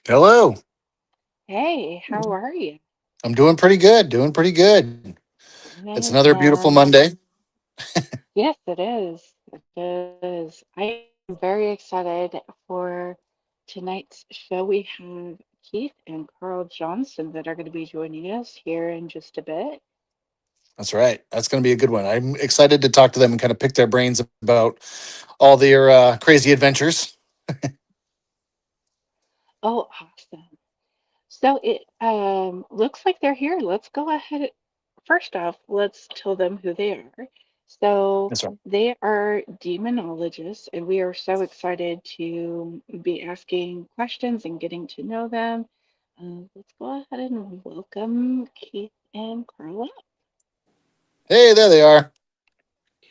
Hello. Hey, how are you? I'm doing pretty good. Doing pretty good. It's Good. another beautiful Monday. Yes, it is. It is. I am very excited for tonight's show. We have Keith and Carl Johnson that are going to be joining us here in just a bit. That's right. That's going to be a good one. I'm excited to talk to them and kind of pick their brains about all their crazy adventures. Oh, awesome. So it looks like they're here. Let's go ahead. First off, let's tell them who they are. So That's right. they are demonologists, and we are so excited to be asking questions and getting to know them. Let's go ahead and welcome Keith and Carla. Hey, there they are.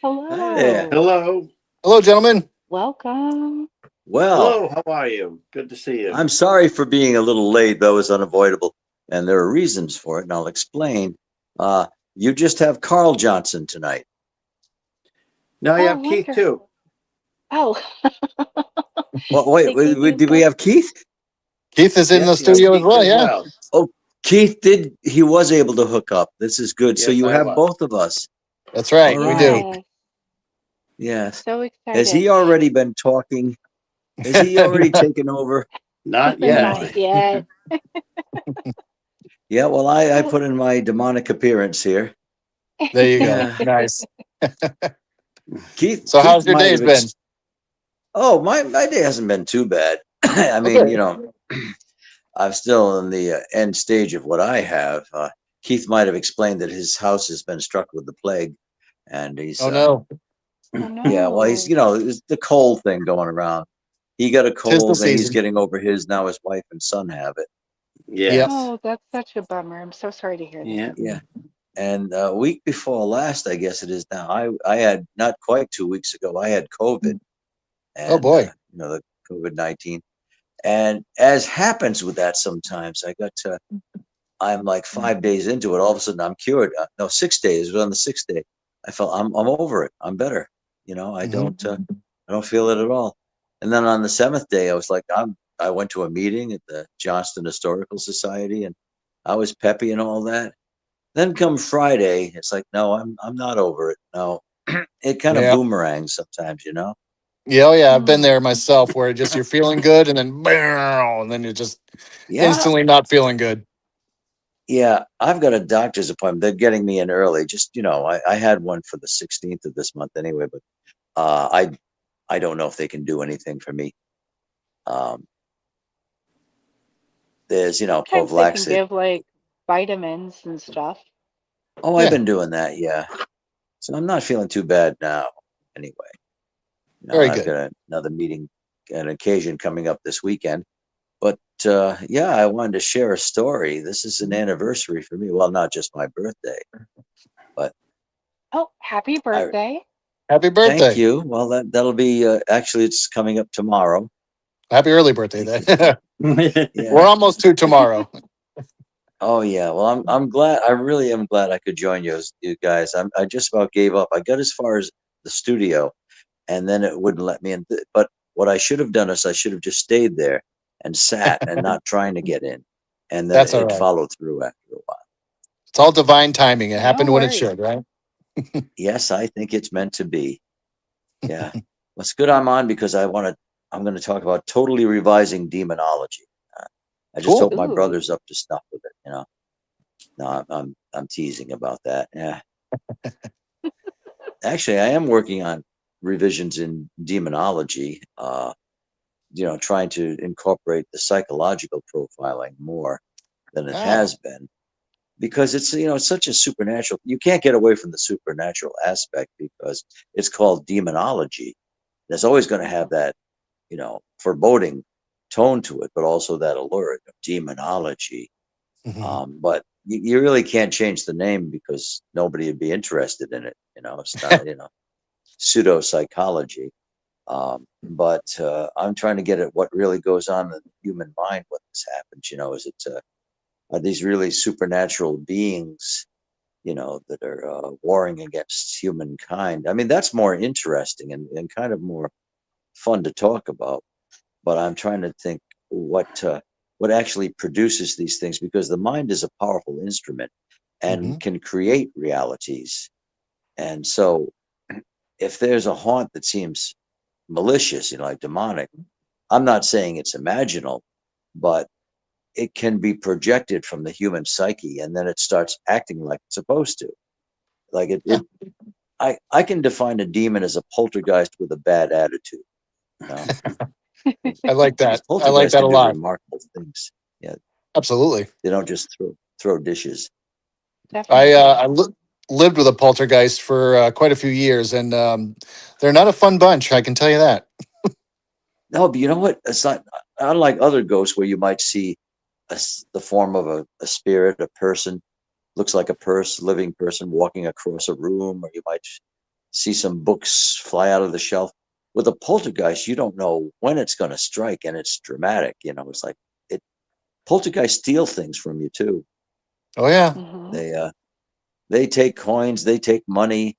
Hi there. Hello, Hello. Hello, gentlemen. welcome. Well, Hello, how are you? Good to see you. I'm sorry for being a little late, but it was unavoidable. And there are reasons for it, and I'll explain. Uh, you just have Carl Johnson tonight. No, you Oh, have Keith too. wonderful. Oh, Well, wait, they gave you did we both. have Keith? Keith is in the Yes, you have studio as Keith well. as Yeah. well. Oh, Keith did. He was able to hook up. This is good. So Yes, you I have was. both of us. That's All right. We do. right. Yes, Yes. so Has excited. he already been talking? Has he already taken over? Not yet. Not yet. Yeah. Well, I put in my demonic appearance here. There you go. Yeah. Nice. Keith. So, Keith how's your might days have. been? Oh, my day hasn't been too bad. I mean, Okay. I'm still in the end stage of what I have. Keith might have explained that his house has been struck with the plague, and he's Oh no, Oh yeah. Well, he's no. it's the cold thing going around. He got a tis the cold, and he's season. getting over his. Now his wife and son have it. Yep. Yes. Oh, that's such a bummer. I'm so sorry to hear Yeah. that. Yeah. And a week before last, I guess it is now. I had not quite 2 weeks ago. I had COVID, Oh and boy. the COVID-19. And as happens with that, sometimes I'm like 5 days into it. All of a sudden, I'm cured. No, 6 days. But on the sixth day, I felt I'm over it. I'm better. Hmm. I don't feel it at all. And then on the seventh day, I was like, I went to a meeting at the Johnston Historical Society, and I was peppy and all that. Then come Friday, it's like, no, I'm not over it. No, it kind of Yeah. boomerangs sometimes. Yeah. Oh yeah. I've been Oh, there myself, where just you're feeling good, and then bow, and then you're just Yeah, instantly not feeling good. yeah. I've got a doctor's appointment. They're getting me in early. Just I had one for the 16th of this month anyway, but uh, I I don't know if they can do anything for me. Um, there's sometimes they can prophylaxis. give like vitamins and stuff. Oh, I've Yeah. been doing that. Yeah, so I'm not feeling too bad now. Anyway, Very I've good. got another meeting, an occasion coming up this weekend. But yeah, I wanted to share a story. This is an anniversary for me. Well, not just my birthday, but Oh, happy I birthday. Happy thank birthday. you. Well, that'll be actually it's coming up tomorrow. Happy early birthday Thank then. you. Yeah. We're almost to tomorrow. Oh yeah. Well, I'm glad. I really am glad I could join you guys. I just about gave up. I got as far as the studio, and then it wouldn't let me in. But what I should have done is I should have just stayed there and sat and not trying to get in, and then That's all it right. followed through after a while. It's all divine timing. It No happened when it worries. should, right? Yes, I think it's meant to be. Yeah. Well, it's good I'm on because I'm going to talk about totally revising demonology. Uh, I just Cool. hope my Ooh. brother's up to snuff with it. No, I'm teasing about that. Yeah. Actually, I am working on revisions in demonology. Trying to incorporate the psychological profiling more than it Ah, has been because it's such a supernatural. You can't get away from the supernatural aspect because it's called demonology. There's always going to have that foreboding tone to it, but also that allure of demonology. mhm. But you really can't change the name because nobody would be interested in it. It's not, pseudo psychology. But I'm trying to get at what really goes on in the human mind when this happens. Are these really supernatural beings, that are warring against humankind? I mean, that's more interesting and kind of more fun to talk about. But I'm trying to think what. what actually produces these things, because the mind is a powerful instrument and can create realities. And so if there's a haunt that seems malicious, like demonic, I'm not saying it's imaginal, but it can be projected from the human psyche, and then it starts acting like it's supposed to. Like I can define a demon as a poltergeist with a bad attitude. I like These that. I like poltergeists that a can do lot. remarkable things. Yeah, Absolutely. they don't just throw dishes. Definitely. Lived with a poltergeist for quite a few years, and they're not a fun bunch. I can tell you that. No, but you know what? It's not unlike other ghosts where you might see the form of a spirit, a person, looks like a living person walking across a room, or you might see some books fly out of the shelf. With a poltergeist, you don't know when it's going to strike, and it's dramatic. It's like poltergeists steal things from you too. Oh yeah. They take coins, they take money,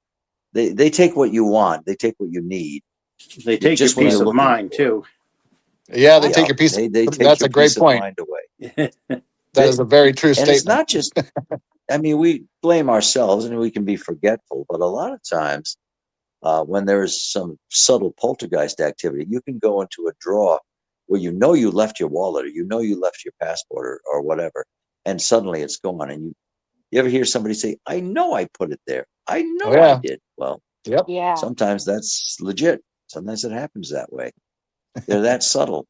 they take what you want, they take what you need. They take your Just what peace you're of looking mind for. too. Yeah, they Yeah, take your piece. they take That's your a great peace of point. mind away. That is a very true And it's statement. not just, I mean, we blame ourselves and we can be forgetful, but a lot of times when there is some subtle poltergeist activity, you can go into a drawer where you left your wallet, or you left your passport, or whatever, and suddenly it's gone. And you ever hear somebody say, I know I put it there. I Oh know I yeah. did. Well, Yep. Yeah. sometimes that's legit. Sometimes it happens that way. They're that subtle.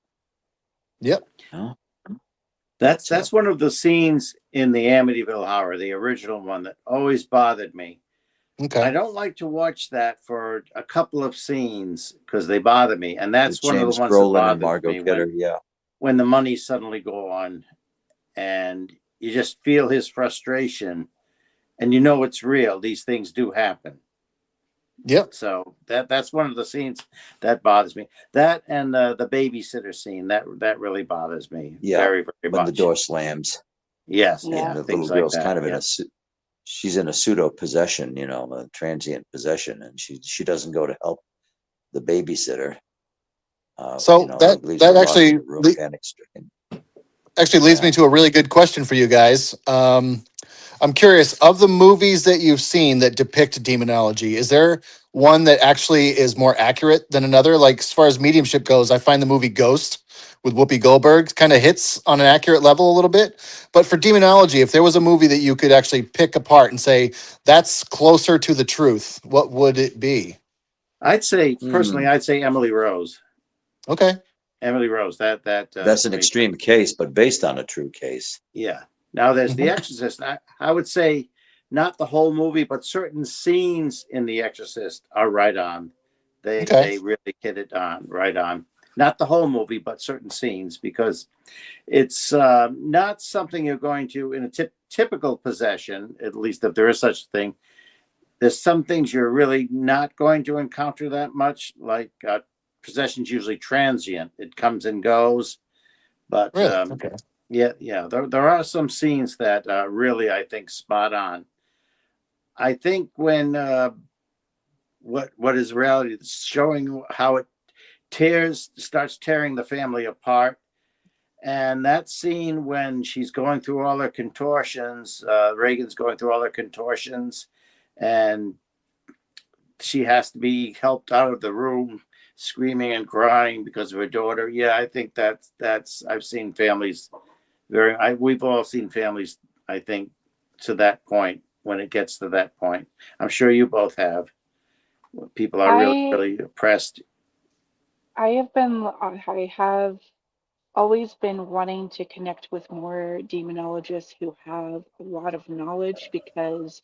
Yep. That's one of the scenes in the Amityville Horror, the original one, that always bothered me. Okay. I don't like to watch that for a couple of scenes because they bother me, and that's one of the ones that Brolin and bothers Margot me Kidder, when the money suddenly go on, and you just feel his frustration, and it's real. These things do happen. Yep. So that's one of the scenes that bothers me. That and the babysitter scene that really bothers me. Very, very when much. the door slams. Yes, Yeah. And the things little like girl's that. kind of she's in a pseudo possession, a transient possession, and she doesn't go to help the babysitter. So leaves that her locked actually in the room, panic stricken. leads me to a really good question for you guys. I'm curious, of the movies that you've seen that depict demonology, is there one that actually is more accurate than another? Like, as far as mediumship goes, I find the movie Ghost with Whoopi Goldberg kind of hits on an accurate level a little bit. But for demonology, if there was a movie that you could actually pick apart and say that's closer to the truth, what would it be? I'd say personally, I'd say Emily Rose. Okay. Emily Rose. That's an extreme case, but based on a true case. Yeah. Now there's The Exorcist. I would say not the whole movie, but certain scenes in The Exorcist are right on. They really hit it on right on. Not the whole movie, but certain scenes, because it's not something you're going to in a typical possession, at least if there is such a thing. There's some things you're really not going to encounter that much, like possession's usually transient. It comes and goes. But Really? Okay. yeah. There are some scenes that really, I think, spot on. I think when what is reality, it's showing how it starts tearing the family apart. And that scene when she's going through all her contortions, Reagan's going through all her contortions, and she has to be helped out of the room, screaming and crying because of her daughter. Yeah, I think that's I've seen families we've all seen families, I think, to that point, when it gets to that point. I'm sure you both have. People are really, really oppressed. I have always been wanting to connect with more demonologists who have a lot of knowledge, because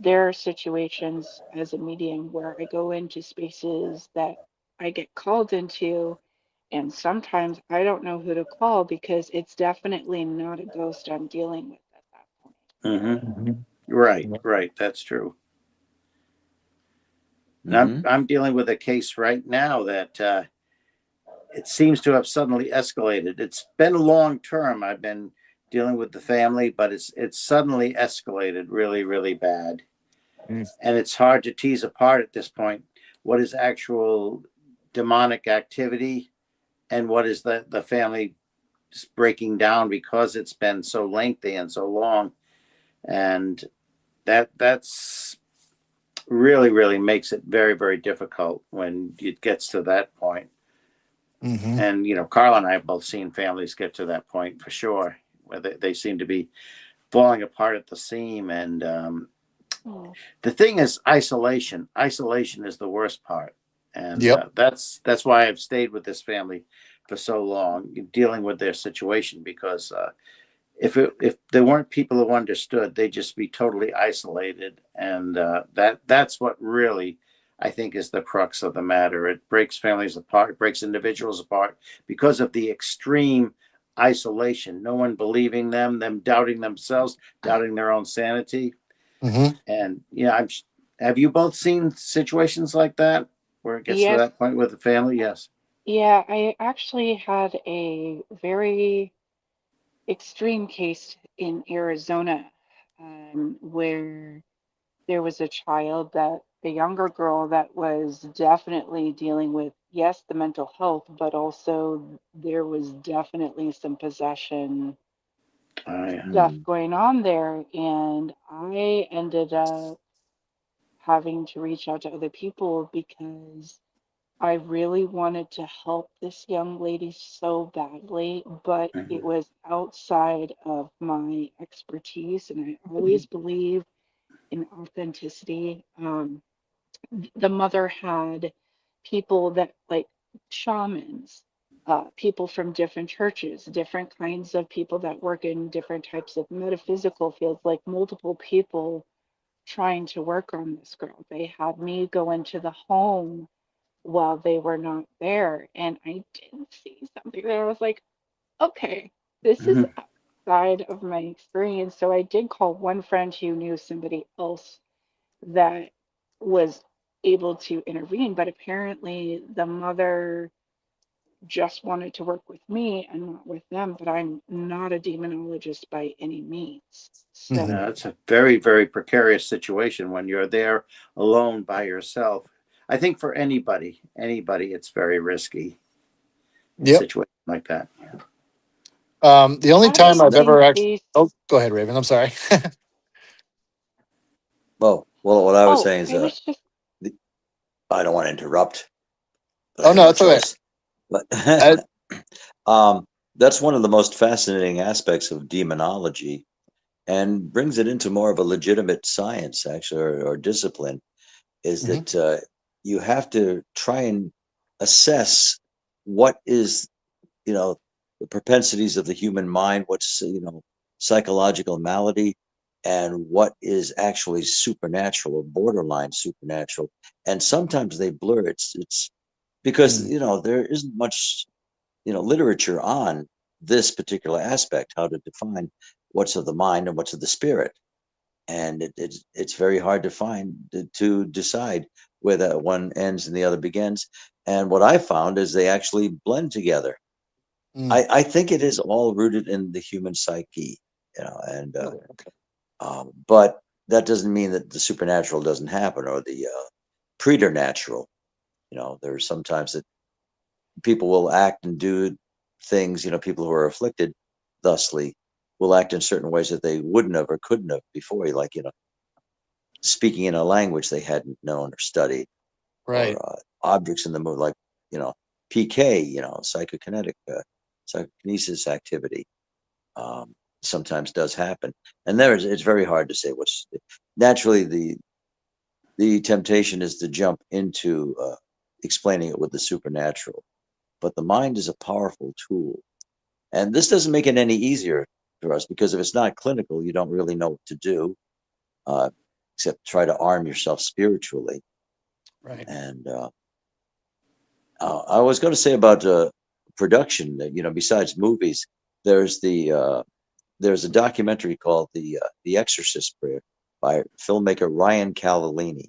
there are situations as a medium where I go into spaces that I get called into, and sometimes I don't know who to call because it's definitely not a ghost I'm dealing with at that point. Mm-hmm. Right. That's true. And I'm dealing with a case right now that it seems to have suddenly escalated. It's been long term. I've been dealing with the family, but it's suddenly escalated really, really bad. And it's hard to tease apart at this point what is actual demonic activity and what is the family just breaking down because it's been so lengthy and so long, and that's really makes it very difficult when it gets to that point. Hmm. And Carl and I have both seen families get to that point for sure, where they seem to be falling apart at the seam. And Mm. the thing is, isolation is the worst part. And Yep. that's why I've stayed with this family for so long, dealing with their situation, because if there weren't people who understood, they'd just be totally isolated, and that's what really I think is the crux of the matter. It breaks families apart, it breaks individuals apart because of the extreme isolation. No one believing them doubting themselves, doubting their own sanity, Hmm. and have you both seen situations like that where it gets to Yes, that point with the family? Yes. yeah, I actually had a very extreme case in Arizona, where there was a child, that a younger girl, that was definitely dealing with, yes, the mental health, but also there was definitely some possession Yeah. stuff Mm. going on there. And I ended up having to reach out to other people because I really wanted to help this young lady so badly, but it Mhm. was outside of my expertise. And I always believe in authenticity. The mother had people that, like, shamans, people from different churches, different kinds of people that work in different types of metaphysical fields, like multiple people trying to work on this girl. They had me go into the home while they were not there. And I did see something there. I was like, okay, this is Mhm. outside of my experience. So I did call one friend who knew somebody else that was able to intervene, but apparently the mother just wanted to work with me and not with them. But I'm not a demonologist by any means. Hmm. So, It's a very precarious situation when you're there alone by yourself. I think for anybody, it's very risky in a Yep. situation like that. The only time I've having ever actually. case, Oh, go ahead, Raven. I'm sorry. Well, what I was oh, saying is, I was just, the, I don't want to interrupt, but I Oh have no, no it's okay. choice. But I, that's one of the most fascinating aspects of demonology, and brings it into more of a legitimate science, actually, or discipline. Is Mhm. that you have to try and assess what is, you know, the propensities of the human mind, what's, psychological malady, and what is actually supernatural or borderline supernatural. And sometimes they blur. It's because, Mm. there isn't much, literature on this particular aspect, how to define what's of the mind and what's of the spirit. And it's very hard to find, to decide where that one ends and the other begins. And what I found is they actually blend together. Mm. I think it is all rooted in the human psyche, and Really? Okay. but that doesn't mean that the supernatural doesn't happen, or the preternatural. There's sometimes that people will act and do things. People who are afflicted, thusly, will act in certain ways that they wouldn't have or couldn't have before. Like, speaking in a language they hadn't known or studied, Right. or objects in the mood, like, you know, PK, psychokinetic, psychokinesis activity, um, sometimes does happen. And it's very hard to say what's naturally the temptation is to jump into explaining it with the supernatural. But the mind is a powerful tool. And this doesn't make it any easier for us, because if it's not clinical, you don't really know what to do, uh, except try to arm yourself spiritually. Right. And I was going to say about production, that, besides movies, there's there's a documentary called the Exorcist Prayer by filmmaker Ryan Cavallini,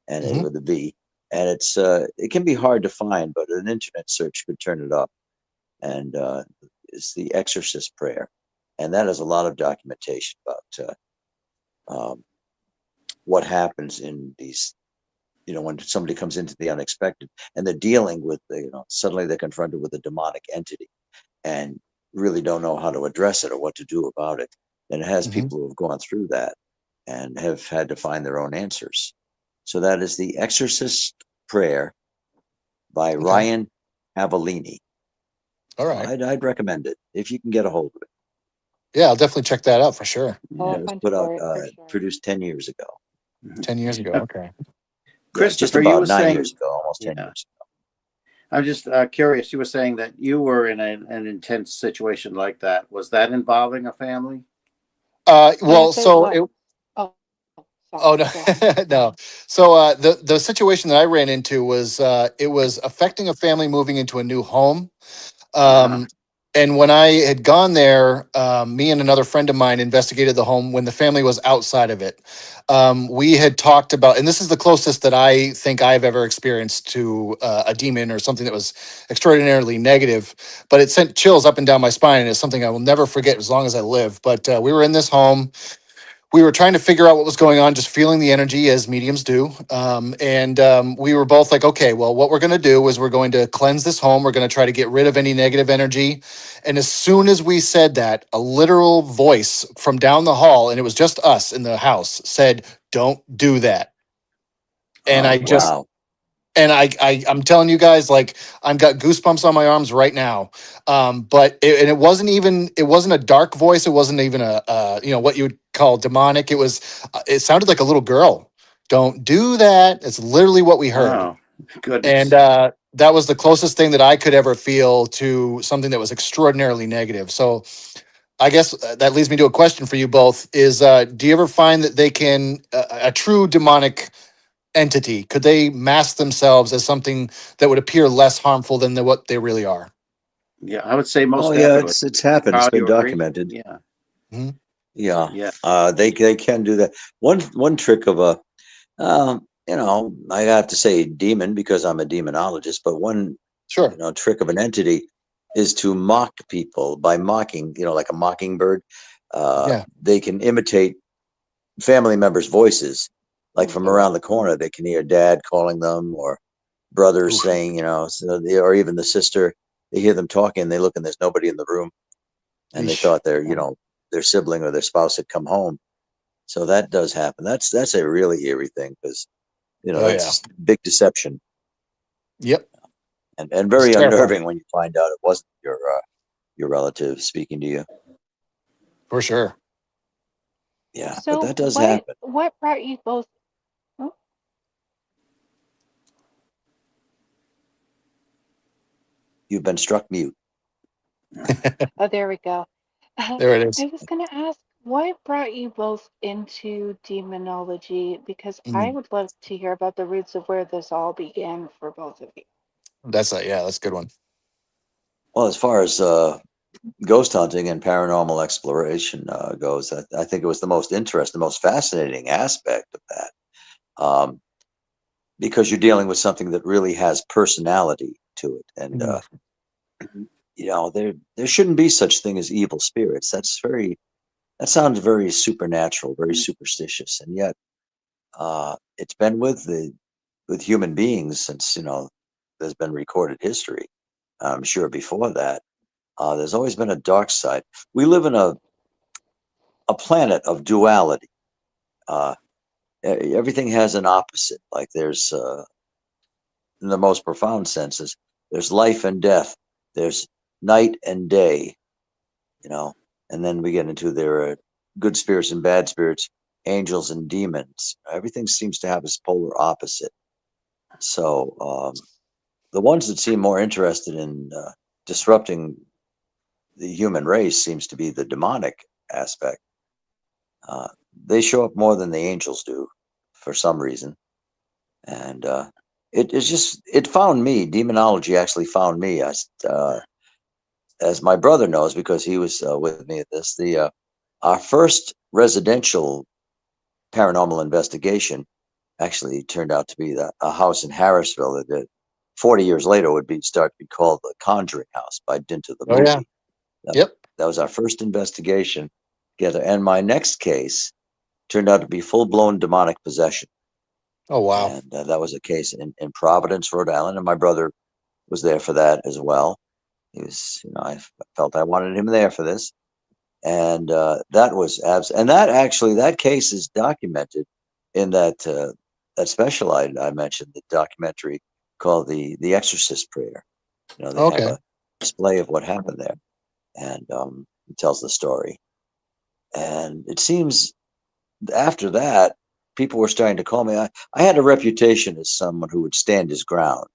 and Hmm. with a V. And it can be hard to find, but an internet search could turn it up. And it's the Exorcist Prayer, and that has a lot of documentation about um, what happens in these, when somebody comes into the unexpected, and they're dealing with, suddenly they're confronted with a demonic entity, and really don't know how to address it or what to do about it. And it has Mhm. people who have gone through that and have had to find their own answers. So that is The Exorcist Prayer by Okay. Ryan Avellini. All So right. I'd recommend it if you can get a hold of it. Yeah, I'll definitely check that out for sure. I'll Yeah, it look was hunt put out, for it for sure. produced 10 years ago. 10 years ago. Uh, Okay. Yeah, just Christopher, you about were 9 years saying, ago, almost 10 yeah, years I'm just curious. You were saying that you were in an intense situation like that. Was that involving a family? Well, Yes, it so was. Oh, oh sorry. no, Go ahead. no. So the situation that I ran into was it was affecting a family moving into a new home. Uh-huh. Um, and when I had gone there, me and another friend of mine investigated the home when the family was outside of it. We had talked about, and this is the closest that I think I've ever experienced to a demon or something that was extraordinarily negative, but it sent chills up and down my spine. And it's something I will never forget as long as I live. But we were in this home, we were trying to figure out what was going on, just feeling the energy as mediums do. And we were both like, okay, well, what we're going to do is we're going to cleanse this home. We're going to try to get rid of any negative energy. And as soon as we said that, a literal voice from down the hall, and it was just us in the house, said, "Don't do that." And Oh, I ago. just Wow. and I'm telling you guys, like I've got goosebumps on my arms right now. And it wasn't a dark voice. It wasn't even what you would call demonic. It sounded like a little girl. Don't do that. It's literally what we heard. oh, And goodness. that was the closest thing that I could ever feel to something that was extraordinarily negative. So I guess that leads me to a question for you both is, do you ever find that they can, a true demonic entity, could they mask themselves as something that would appear less harmful than what they really are? Yeah, I would say Oh most yeah, definitely. it's happened. It's Carl, been you agree? documented. Yeah, Mhm. Yeah, yeah. they can do that. One trick of a I have to say demon because I'm a demonologist, but one Sure. trick of an entity is to mock people by mocking, like a mockingbird. Yeah. They can imitate family members' voices, like from Oh around wow. the corner. They can hear dad calling them or brothers Oof. saying, or even the sister. They hear them talking, and they look, and there's nobody in the room, and they Yeesh. thought their sibling or their spouse had come home. So that does happen. That's a really eerie thing because Oh yeah. that's big deception Yep. and It's very terrifying unnerving when you find out it wasn't your relative speaking to you. for sure. Yeah, but So that does happen. what brought you both? Oh, You've been struck mute. oh, there we go. There it I is. was going to ask, what brought you both into demonology? Because I Mm. would love to hear about the roots of where this all began for both of you. That's a good one. Well, as far as ghost hunting and paranormal exploration goes, I think it was the most interesting, the most fascinating aspect of that, because you're dealing with something that really has personality to it, and Mm. there shouldn't be such thing as evil spirits. That sounds very supernatural, very superstitious, and yet it's been with human beings since there's been recorded history. I'm sure before that, there's always been a dark side. We live in a planet of duality. Uh, Everything has an opposite. Like there's, in the most profound senses, there's life and death. There's night and day. You know, and then we get into there are good spirits and bad spirits, angels and demons. Everything seems to have its polar opposite. So the ones that seem more interested in disrupting the human race seems to be the demonic aspect. Uh, they show up more than the angels do for some reason, and it found me. Demonology actually found me. As my brother knows because he was with me at this. The Our first residential paranormal investigation actually turned out to be a house in Harrisville that 40 years later would start to be called the Conjuring House by dint of the Oh yeah. movie. That, Yep. that was our first investigation together. And my next case turned out to be full blown demonic possession. Oh wow. And that was a case in Providence, Rhode Island. And my brother was there for that as well. He was, I felt I wanted him there for this. And that was and that actually, that case is documented in that special I mentioned, the documentary called the Exorcist Prayer. They have Okay. a display of what happened there, and it tells the story. And it seems after that, people were starting to call me. I had a reputation as someone who would stand his ground.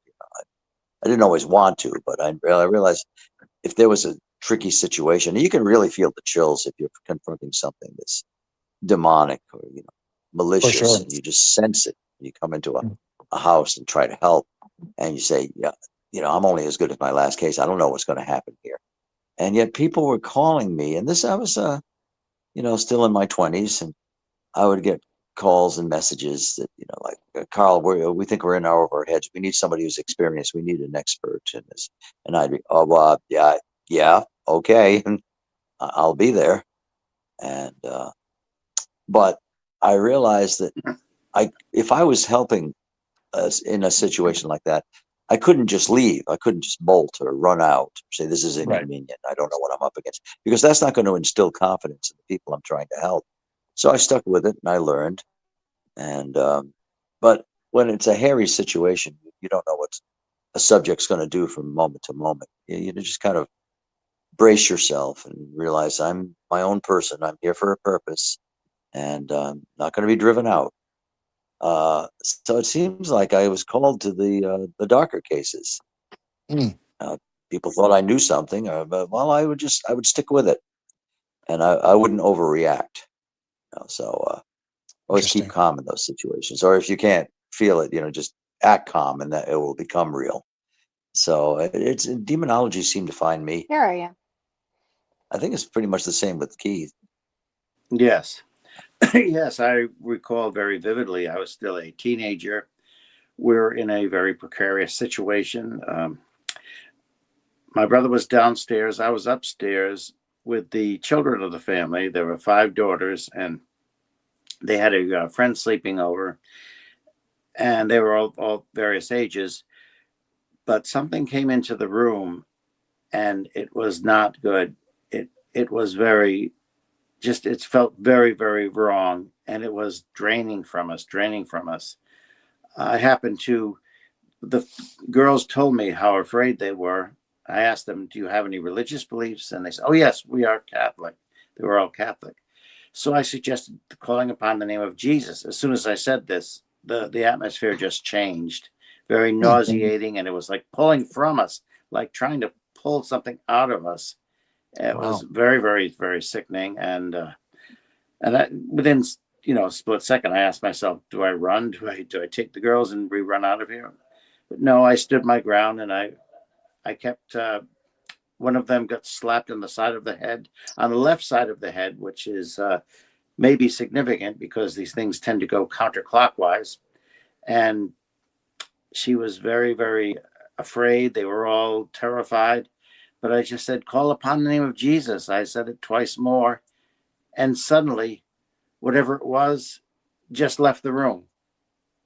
I didn't always want to, but I realized if there was a tricky situation, you can really feel the chills if you're confronting something that's demonic or For malicious, sure. and you just sense it. You come into a house and try to help, and you say, "Yeah, I'm only as good as my last case. I don't know what's going to happen here." And yet, people were calling me, and this I was, still in my 20s, and I would get calls and messages that, like, Carl, we think we're in over our heads. We need somebody who's experienced. We need an expert in this. And I'd be, oh, well, yeah, okay, I'll be there. And but I realized that if I was helping us in a situation like that, I couldn't just leave. I couldn't just bolt or run out, or say this is Right. inconvenient. I don't know what I'm up against, because that's not going to instill confidence in the people I'm trying to help. So I stuck with it and I learned. And but when it's a hairy situation, you don't know what a subject's going to do from moment to moment. You just kind of brace yourself and realize I'm my own person. I'm here for a purpose, and not going to be driven out. So it seems like I was called to the darker cases. Mm, Uh, People thought I knew something, but well, I would stick with it, and I wouldn't overreact. So always keep interesting. calm in those situations, or if you can't feel it, just act calm, and that it will become real. So it's demonology seemed to find me. Here I am. I think it's pretty much the same with Keith. Yes. Yes, I recall very vividly. I was still a teenager. We're in a very precarious situation. My brother was downstairs. I was upstairs with the children of the family. There were 5 daughters, and they had a friend sleeping over, and they were all various ages. But something came into the room, and it was not good. It was very just. It felt very very wrong, and it was draining from us. I happened to the girls told me how afraid they were. I asked them, "Do you have any religious beliefs?" And they said, "Oh yes, we are Catholic." They were all Catholic. So I suggested calling upon the name of Jesus. As soon as I said this, the atmosphere just changed, very Hmm. nauseating, and it was like pulling from us, like trying to pull something out of us. It was Wow. very, very, very sickening, within a split second, I asked myself, "Do I run? Do I take the girls and we run out of here?" But no, I stood my ground, and I kept. One of them got slapped on the side of the head, on the left side of the head, which is maybe significant because these things tend to go counterclockwise. And she was very, very afraid. They were all terrified. But I just said, "Call upon the name of Jesus." I said it twice more. And suddenly, whatever it was just left the room.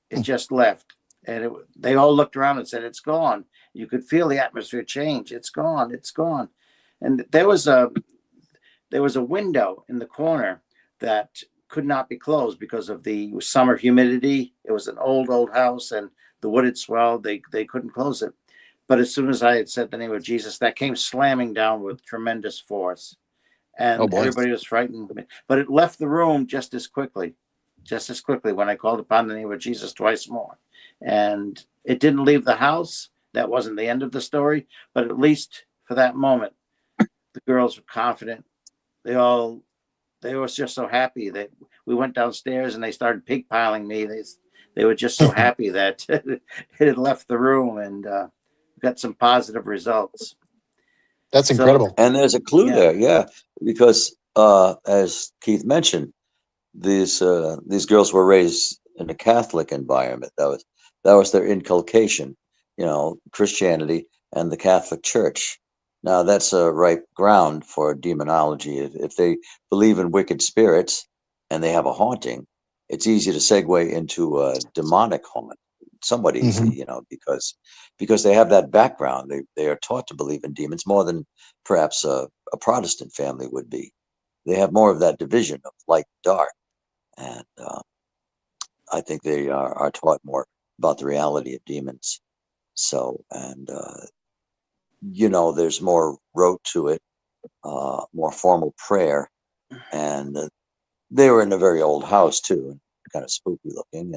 It Hmm. just left. And they all looked around and said, "It's gone." You could feel the atmosphere change. "It's gone. It's gone." And there was a window in the corner that could not be closed because of the summer humidity. It was an old house, and the wood had swelled. They couldn't close it. But as soon as I had said the name of Jesus, that came slamming down with tremendous force, Oh and boy. everybody was frightened. But it left the room just as quickly when I called upon the name of Jesus twice more. And it didn't leave the house. That wasn't the end of the story, but at least for that moment, the girls were confident. They were just so happy that we went downstairs and they started pig piling me. They were just so happy that it had left the room, and got some positive results. That's So incredible. And there's a clue yeah, there, yeah, because as Keith mentioned, these girls were raised in a Catholic environment. That was their inculcation, Christianity and the Catholic Church. Now that's a ripe ground for demonology. If they believe in wicked spirits and they have a haunting, it's easy to segue into a demonic haunt. somewhat easy, Mhm. you know, because they have that background. They are taught to believe in demons more than perhaps a Protestant family would be. They have more of that division of light and dark, and I think they are taught more about the reality of demons. So, and you know, there's more rote to it, more formal prayer, and they were in a very old house too, kind of spooky looking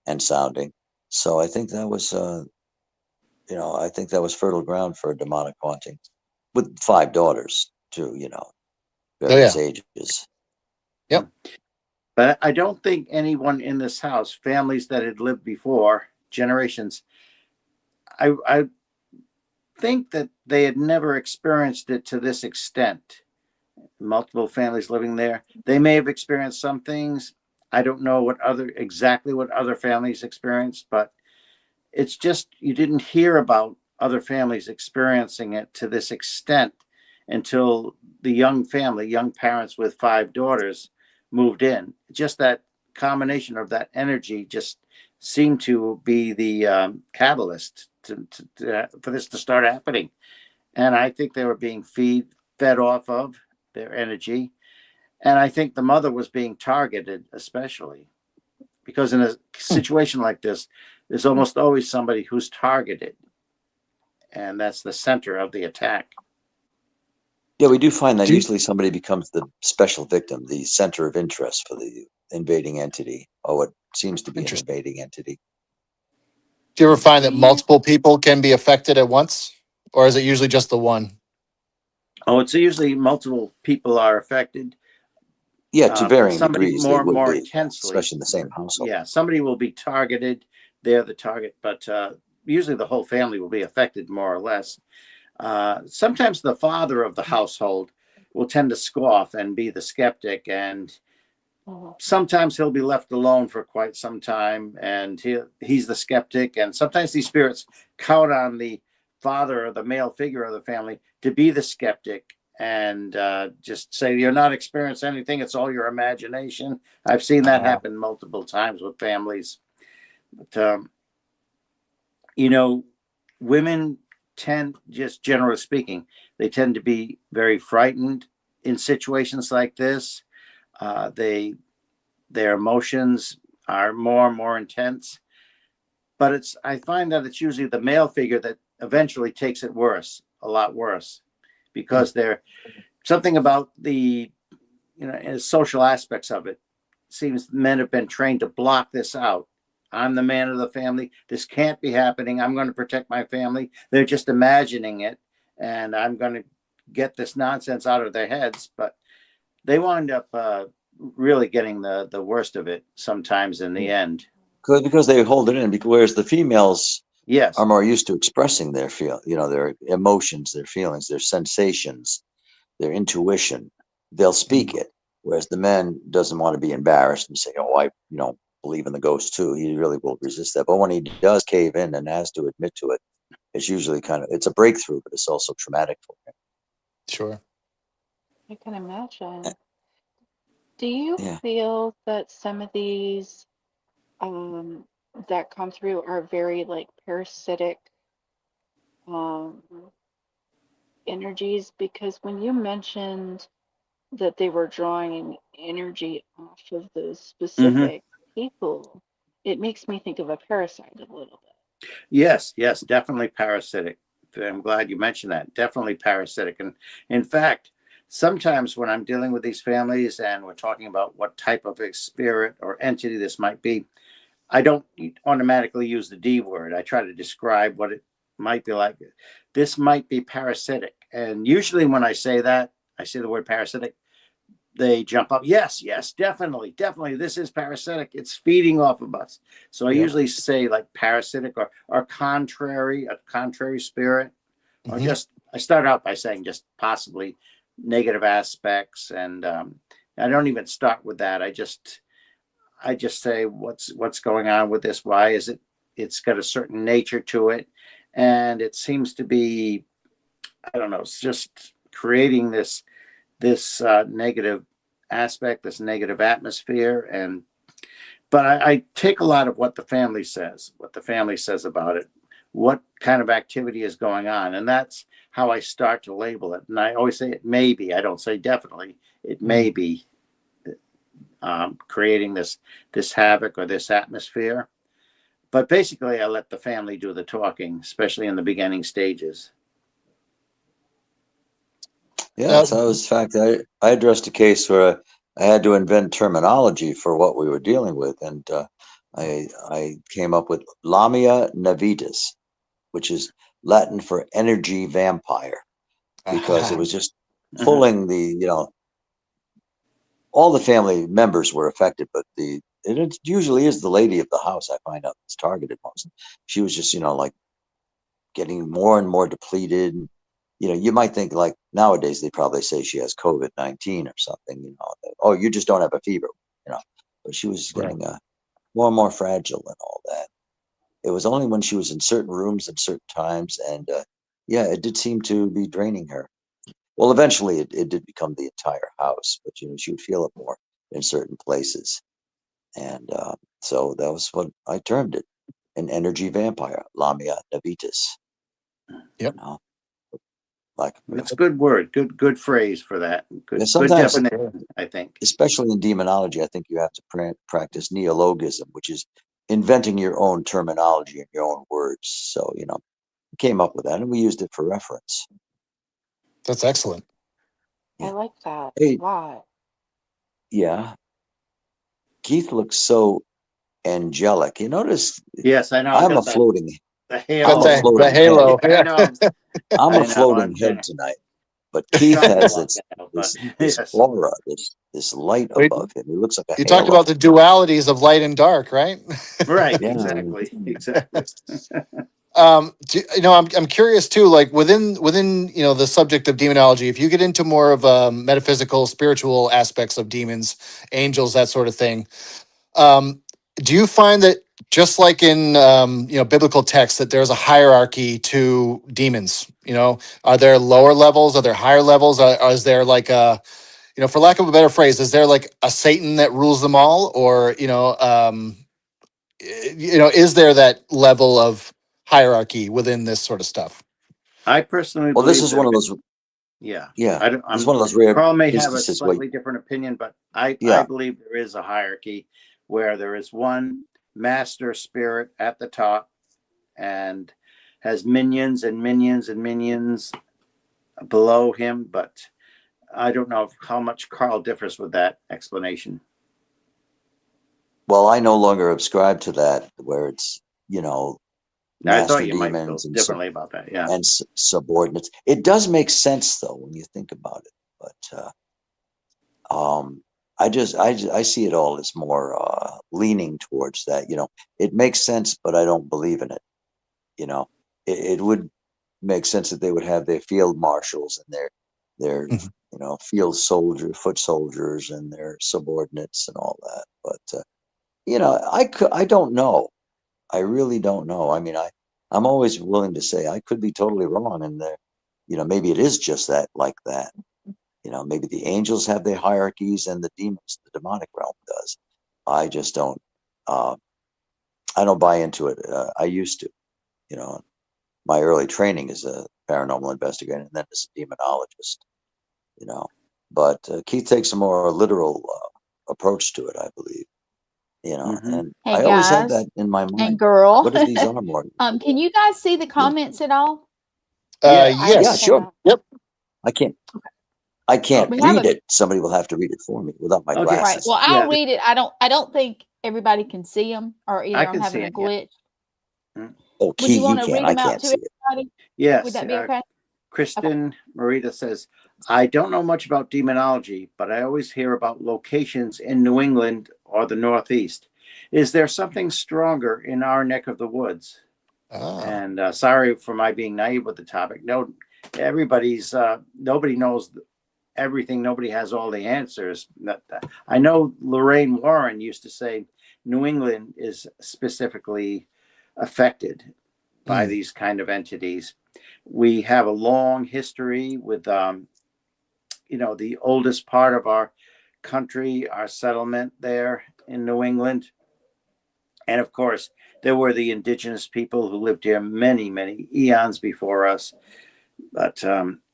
and sounding. So I think that was, you know, I think that was fertile ground for a demonic haunting with 5 daughters too, you know, Oh various yeah. ages. Yep. But I don't think anyone in this house, families that had lived before, generations, I think that they had never experienced it to this extent. Multiple families living there. They may have experienced some things. I don't know exactly what other families experienced, but it's just you didn't hear about other families experiencing it to this extent until the young parents with 5 daughters moved in. Just that combination of that energy just seemed to be the catalyst for this to start happening. And I think they were being fed off of their energy. And I think the mother was being targeted, especially because in a Hmm. situation like this, there's almost always somebody who's targeted, and that's the center of the attack. Yeah, we do find that Do you, usually somebody becomes the special victim, the center of interest for the invading entity, or what seems to be an Interesting. invading entity. Do you ever find Do that you? multiple people can be affected at once, or is it usually just the one? Oh, it's usually multiple people are affected, Yeah, to but varying somebody degrees, they would more be, yeah, intensely. especially in the same household. Yeah, somebody will be targeted. They're the target, but usually the whole family will be affected more or less. Sometimes the father of the household will tend to scoff and be the skeptic, and Mhm. sometimes he'll be left alone for quite some time, and he's the skeptic. And sometimes these spirits count on the father or the male figure of the family to be the skeptic and just say, "You're not experiencing anything, it's all your imagination." I've seen that Uh, happen multiple times with families. But you know, women tend, just generally speaking, they tend to be very frightened in situations like this. They Their emotions are more and more intense, but I find that it's usually the male figure that eventually takes it worse, a lot worse, hmm. because they're something about the, you know, social aspects of it. Seems men have been trained to block this out. I'm the man of the family. This can't be happening. I'm going to protect my family. They're just imagining it, and I'm going to get this nonsense out of their heads. But they wind up really getting the worst of it sometimes in the end. Because they hold it in, whereas the females are Yes. more used to expressing their you know, their emotions, their feelings, their sensations, their intuition. They'll speak it, whereas the man doesn't want to be embarrassed and say, "Oh, I, you know, believe in the ghost too." He really will resist that. But when he does cave in and has to admit to it, it's usually it's a breakthrough, but it's also traumatic for him. Sure. I can imagine. Do you Yeah. feel that some of these um, that come through are very like parasitic um, energies? Because when you mentioned that they were drawing energy off of those Mm-hmm. specific people, it makes me think of a parasite a little bit. Yes, yes, definitely parasitic. I'm glad you mentioned that. Definitely parasitic. And in fact, sometimes when I'm dealing with these families and we're talking about what type of a spirit or entity this might be, I don't automatically use the D word. I try to describe what it might be like. This might be parasitic. And usually when I say that, I say the word parasitic, they jump up. Yes, yes, definitely, definitely. This is parasitic. It's feeding off of us. So I Yep. usually say like parasitic or contrary, a contrary spirit, or Hmm. just, I start out by saying just possibly negative aspects. And I don't even start with that. I just say what's going on with this. Why is it? It's got a certain nature to it, and it seems to be, I don't know. It's just creating this negative aspect, this negative atmosphere, and but I take a lot of what the family says about it, what kind of activity is going on. And that's how I start to label it. And I always say it may be, I don't say definitely, it may be creating this havoc or this atmosphere. But basically, I let the family do the talking, especially in the beginning stages. Yeah, so in fact, I addressed a case where I had to invent terminology for what we were dealing with, and I came up with Lamia navitas, which is Latin for energy vampire, because it was just pulling all the family members were affected, but it usually is the lady of the house. I find out it's targeted most. She was just like getting more and more depleted. You might think like nowadays they probably say she has COVID-19 or something. Oh, you just don't have a fever. But she was getting more and more fragile and all that. It was only when she was in certain rooms at certain times, and yeah, it did seem to be draining her. Well, eventually it did become the entire house, but she would feel it more in certain places, and so that was what I termed it, an energy vampire, Lamia navitas. Yep. That's a good word, good phrase for that. Good definition, I think. Especially in demonology, I think you have to practice neologism, which is inventing your own terminology and your own words. So, we came up with that and we used it for reference. That's excellent. Yeah. I like that a lot. Yeah. Keith looks so angelic. You notice? Yes, I know. I'm a floating. The halo. The halo. Yeah. I know. I'm a floating head tonight. But Keith has this aura, this light above him. He looks like a halo. You talked about the dualities of light and dark, right? Right. Yeah. Exactly. I'm curious too, like within the subject of demonology, if you get into more of metaphysical, spiritual aspects of demons, angels, that sort of thing, do you find that just like in biblical texts that there's a hierarchy to demons? Are there lower levels? Are there higher levels? Or is there like a for lack of a better phrase, is there like a Satan that rules them all, or is there that level of hierarchy within this sort of stuff? I personally believe this is one of those. Yeah. It's one of those rare. Carl may have a slightly different opinion, but I believe there is a hierarchy where there is one master spirit at the top and has minions and minions and minions below him, but I don't know how much Carl differs with that explanation. Well, I no longer subscribe to that, where it's I thought you might feel differently about that, yeah. And subordinates. It does make sense though when you think about it, but I see it all as more leaning towards that. It makes sense, but I don't believe in it. It would make sense that they would have their field marshals and their field soldier, foot soldiers, and their subordinates and all that. But I don't know. I really don't know. I mean, I'm always willing to say I could be totally wrong, and maybe it is just that, like that. Maybe the angels have their hierarchies and the demons, the demonic realm does. I just don't. I don't buy into it. I used to. My early training as a paranormal investigator, and then as a demonologist. But Keith takes a more literal approach to it, I believe. And hey, I always had that in my mind. And girl, what if these are more? Can you guys see the comments at all? Yes. Yeah, sure. Yep. I can't read it. Somebody will have to read it for me without my glasses. Right. Well, I'll read it. I don't think everybody can see them, or either I'm having a glitch. Oh, Key, you can. I can't see everybody? it. Yes. Would that be okay? Kristen Marita says, I don't know much about demonology, but I always hear about locations in New England or the Northeast. Is there something stronger in our neck of the woods? And sorry for my being naive with the topic. No, nobody knows everything. Nobody has all the answers. I know Lorraine Warren used to say New England is specifically affected by these kind of entities. We have a long history with, the oldest part of our country, our settlement there in New England And of course, there were the indigenous people who lived here many, many eons before us. But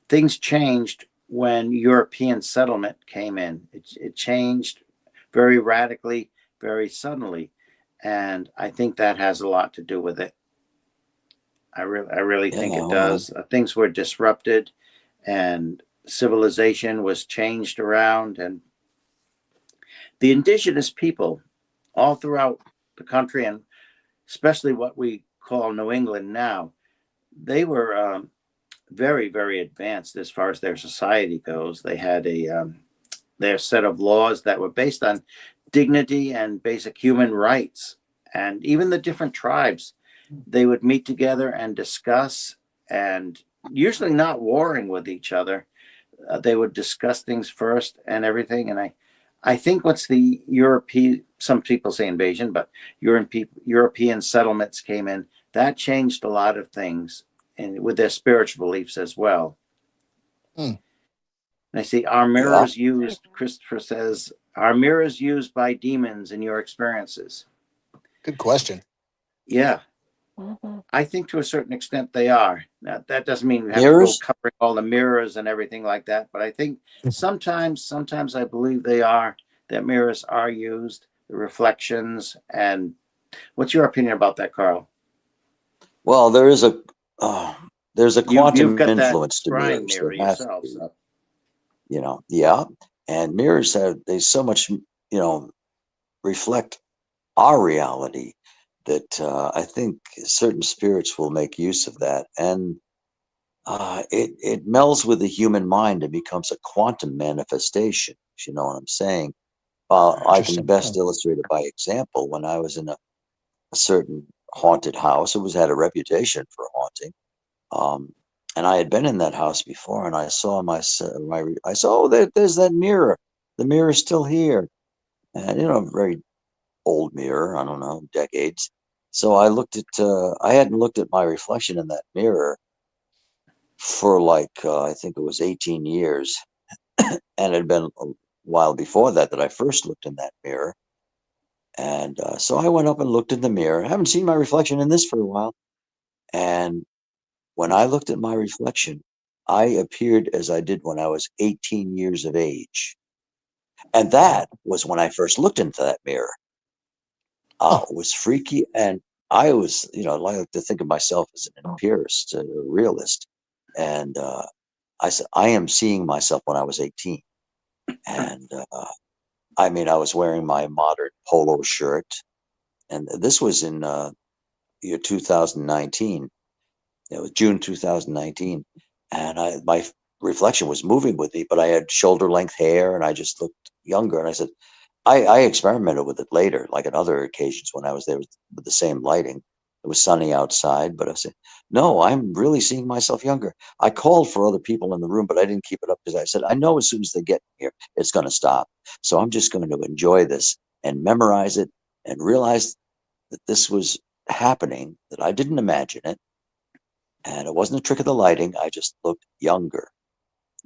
things changed when European settlement came in. It changed very radically, very suddenly. And I think that has a lot to do with it. I really think it does. Things were disrupted and civilization was changed around. And the indigenous people all throughout the country, and especially what we call New England now, they were very, very advanced as far as their society goes. They had their set of laws that were based on dignity and basic human rights. And even the different tribes, they would meet together and discuss, and usually not warring with each other. They would discuss things first and everything. And I think what's the European, some people say invasion, but European settlements came in, that changed a lot of things, and with their spiritual beliefs as well. And I see, are mirrors used, Christopher says, are mirrors used by demons in your experiences? Good question. Yeah. Mm-hmm. I think to a certain extent they are. Now, that doesn't mean we have to go covering all the mirrors and everything like that, but I think sometimes I believe they are, that mirrors are used, the reflections. And what's your opinion about that, Carl? Well, there's a quantum You've got that influence to scrying mirrors. mirror There has to yourself. be, So. you know, yeah. And mirrors they so much, reflect our reality that I think certain spirits will make use of that, and it melds with the human mind and becomes a quantum manifestation. If you know what I'm saying. I can Interesting. best illustrate it by example. When I was in a certain haunted house, it had a reputation for haunting. And I had been in that house before, and I saw I saw, oh, there's that mirror. The mirror's still here, and a very old mirror. I don't know, decades. So I looked at. I hadn't looked at my reflection in that mirror for I think it was 18 years, and it had been a while before that I first looked in that mirror. And so I went up and looked in the mirror. I haven't seen my reflection in this for a while, and when I looked at my reflection, I appeared as I did when I was 18 years of age. And that was when I first looked into that mirror. It was freaky. And I was, I like to think of myself as an empirist, a realist. And I said, I am seeing myself when I was 18. And I mean, I was wearing my modern polo shirt. And this was in year 2019. It was June 2019, and my reflection was moving with me, but I had shoulder length hair, and I just looked younger. And I said, I experimented with it later, like on other occasions when I was there with the same lighting. It was sunny outside, but I said, no, I'm really seeing myself younger. I called for other people in the room, but I didn't keep it up because I said, I know as soon as they get here, it's going to stop. So I'm just going to enjoy this and memorize it and realize that this was happening, that I didn't imagine it. And it wasn't a trick of the lighting. I just looked younger.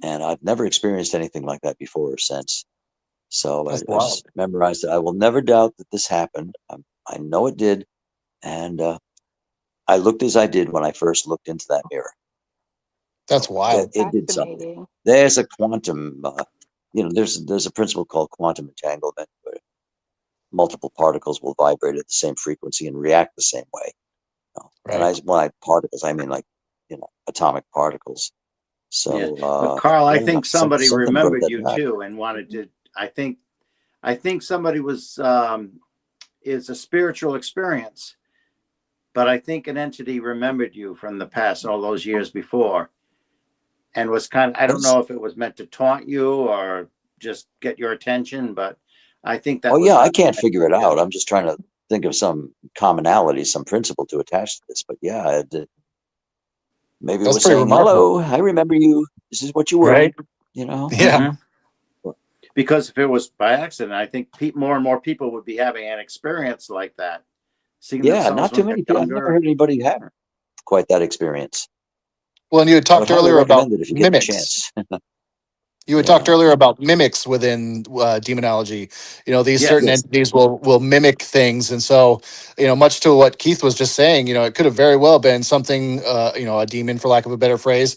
And I've never experienced anything like that before or since. So I just memorized it. I will never doubt that this happened. I know it did. And I looked as I did when I first looked into that mirror. That's wild. It did something. There's a quantum, there's a principle called quantum entanglement, where multiple particles will vibrate at the same frequency and react the same way. Right. And when particles, I mean atomic particles. So, yeah. But Carl, I think somebody remembered you back. too and wanted to. I think somebody was is a spiritual experience, but I think an entity remembered you from the past, all those years before, and was kind of. I don't know if it was meant to taunt you or just get your attention, but I think that. Oh yeah, I can't figure it out. I'm just trying to think of some commonality, some principle to attach to this. But yeah, maybe it was saying, "Hello, I remember you. This is what you were." Right. Yeah. Mm-hmm. Because if it was by accident, I think more and more people would be having an experience like that. Yeah, not too many people. I've never heard anybody have quite that experience. Well, and you had talked earlier about it if you mimics. get the chance. You had talked Yeah. earlier about mimics within demonology. You know, these certain Yes. Yes. entities will mimic things, and so much to what Keith was just saying. It could have very well been something. A demon, for lack of a better phrase,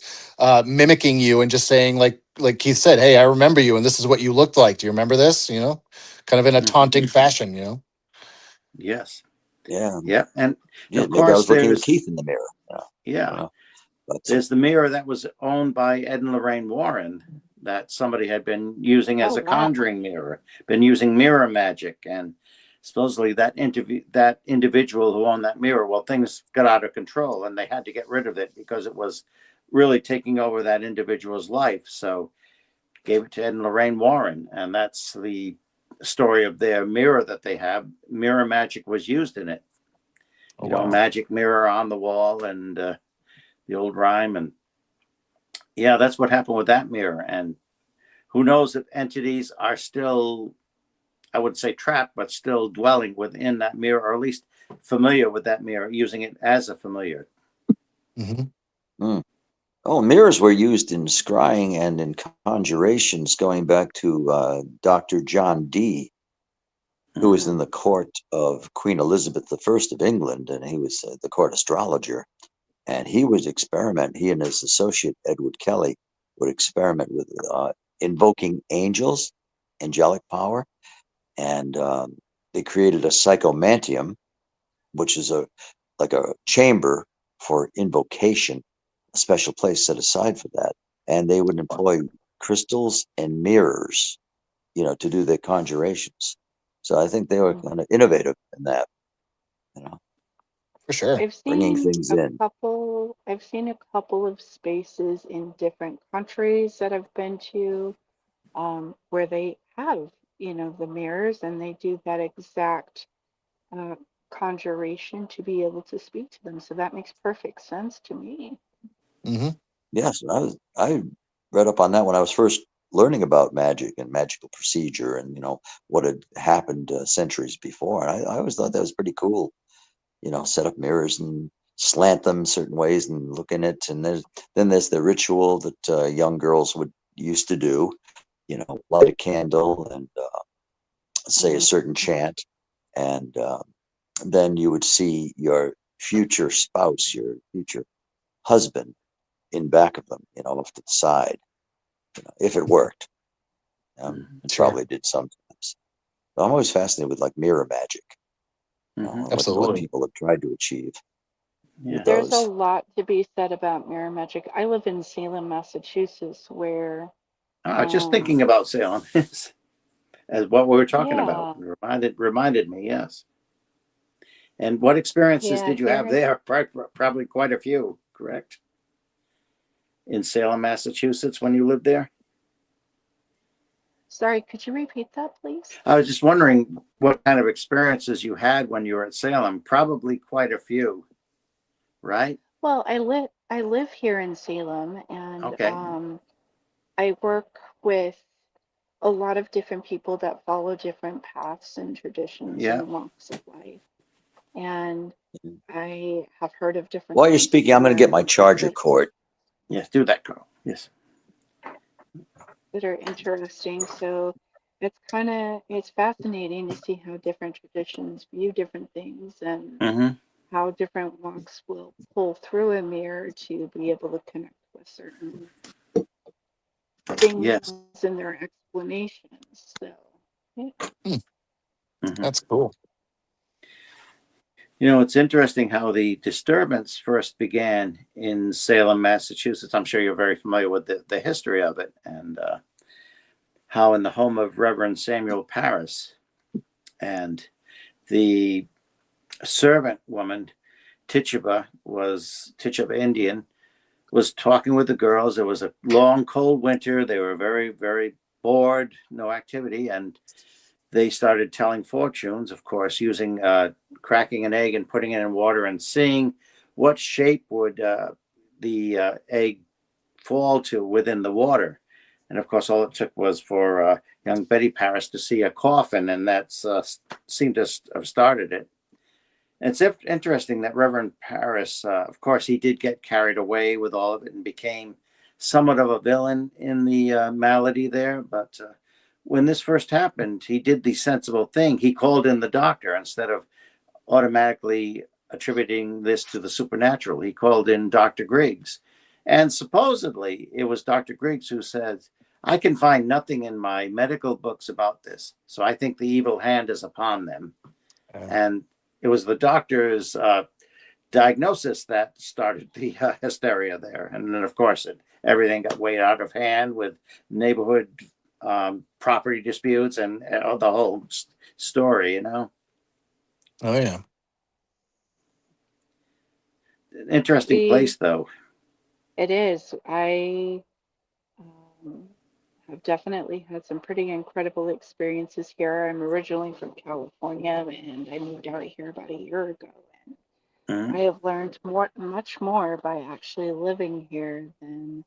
mimicking you and just saying, like Keith said, "Hey, I remember you, and this is what you looked like. Do you remember this?" Kind of in a Mhm. taunting fashion. Yes. Yeah. Yeah. And Yeah, of maybe I course, was looking at there's, Keith in the mirror. You yeah, know, but there's the mirror that was owned by Ed and Lorraine Warren that somebody had been using as Oh, a wow. conjuring mirror, been using mirror magic. And supposedly that individual who owned that mirror, well, things got out of control and they had to get rid of it because it was really taking over that individual's life. So gave it to Ed and Lorraine Warren. And that's the story of their mirror that they have. Mirror magic was used in it. Oh A wow. magic mirror on the wall, and the old rhyme. And yeah, that's what happened with that mirror. And who knows if entities are still, I would say trapped, but still dwelling within that mirror, or at least familiar with that mirror, using it as a familiar. Hmm. mm. Oh, mirrors were used in scrying and in conjurations going back to Dr. John Dee, who was in Mm-hmm. the court of Queen Elizabeth I of England, and he was the court astrologer. And he would experiment, he and his associate, Edward Kelly, would experiment with invoking angels, angelic power, and they created a psychomantium, which is like a chamber for invocation, a special place set aside for that. And they would employ crystals and mirrors, to do their conjurations. So I think they were kind of innovative in that, you know, For sure. I've bringing seen things a in. couple, I've seen a couple of spaces in different countries that I've been to, where they have, the mirrors and they do that exact uh, conjuration to be able to speak to them. So that makes perfect sense to me. Yes, I read up on that when I was first learning about magic and magical procedure, and what had happened centuries before. And I always thought that was pretty cool. Set up mirrors and slant them certain ways and look in it. And then there's the ritual that young girls would used to do. Light a candle and say a Mm. certain chant, and then you would see your future spouse, your future husband, in back of them, off to the side, if it worked. It Sure. probably did sometimes. But I'm always fascinated with like mirror magic, Mm-hmm. what Absolutely. people have tried to achieve with Yeah. There's a those. lot to be said about mirror magic. I live in Salem, Massachusetts, where, Just um, thinking about Salem as what we were talking about yeah, reminded me. Yes. And what experiences yeah, did you have there. there? Probably quite a few, correct? In Salem, Massachusetts, when you lived there? Sorry, could you repeat that, please? I was just wondering what kind of experiences you had when you were at Salem. Probably quite a few, right? Well, I live here in Salem, and Okay. I work with a lot of different people that follow different paths and traditions Yeah. and walks of life. And I have heard of different While you're things speaking, I'm going to get my charger that cord. Yes, do that, Carl. Yes. are interesting. So it's fascinating to see how different traditions view different things and Mm-hmm. how different walks will pull through a mirror to be able to connect with certain things Yes. in their explanations. So, yeah. Hmm, Mm-hmm. that's cool. It's interesting how the disturbance first began in Salem, Massachusetts. I'm sure you're very familiar with the history of it, and how in the home of Reverend Samuel Parris and the servant woman, Tituba Indian, was talking with the girls. It was a long, cold winter. They were very, very bored, no activity, and they started telling fortunes, of course, using cracking an egg and putting it in water and seeing what shape would the egg fall to within the water. And of course, all it took was for young Betty Parris to see a coffin, and that's seemed to have started it. And it's interesting that Reverend Parris, of course, he did get carried away with all of it and became somewhat of a villain in the malady there. But when this first happened, he did the sensible thing. He called in the doctor instead of automatically attributing this to the supernatural. He called in Dr. Griggs. And supposedly it was Dr. Griggs who said, I can find nothing in my medical books about this. So I think the evil hand is upon them. And it was the doctor's diagnosis that started the hysteria there. And then, of course, everything got way out of hand with neighborhood property disputes and the whole story, you know. Oh yeah. Interesting place, though. It is. I have definitely had some pretty incredible experiences here. I'm originally from California, and I moved out here about a year ago. Mhm. I have learned much more by actually living here than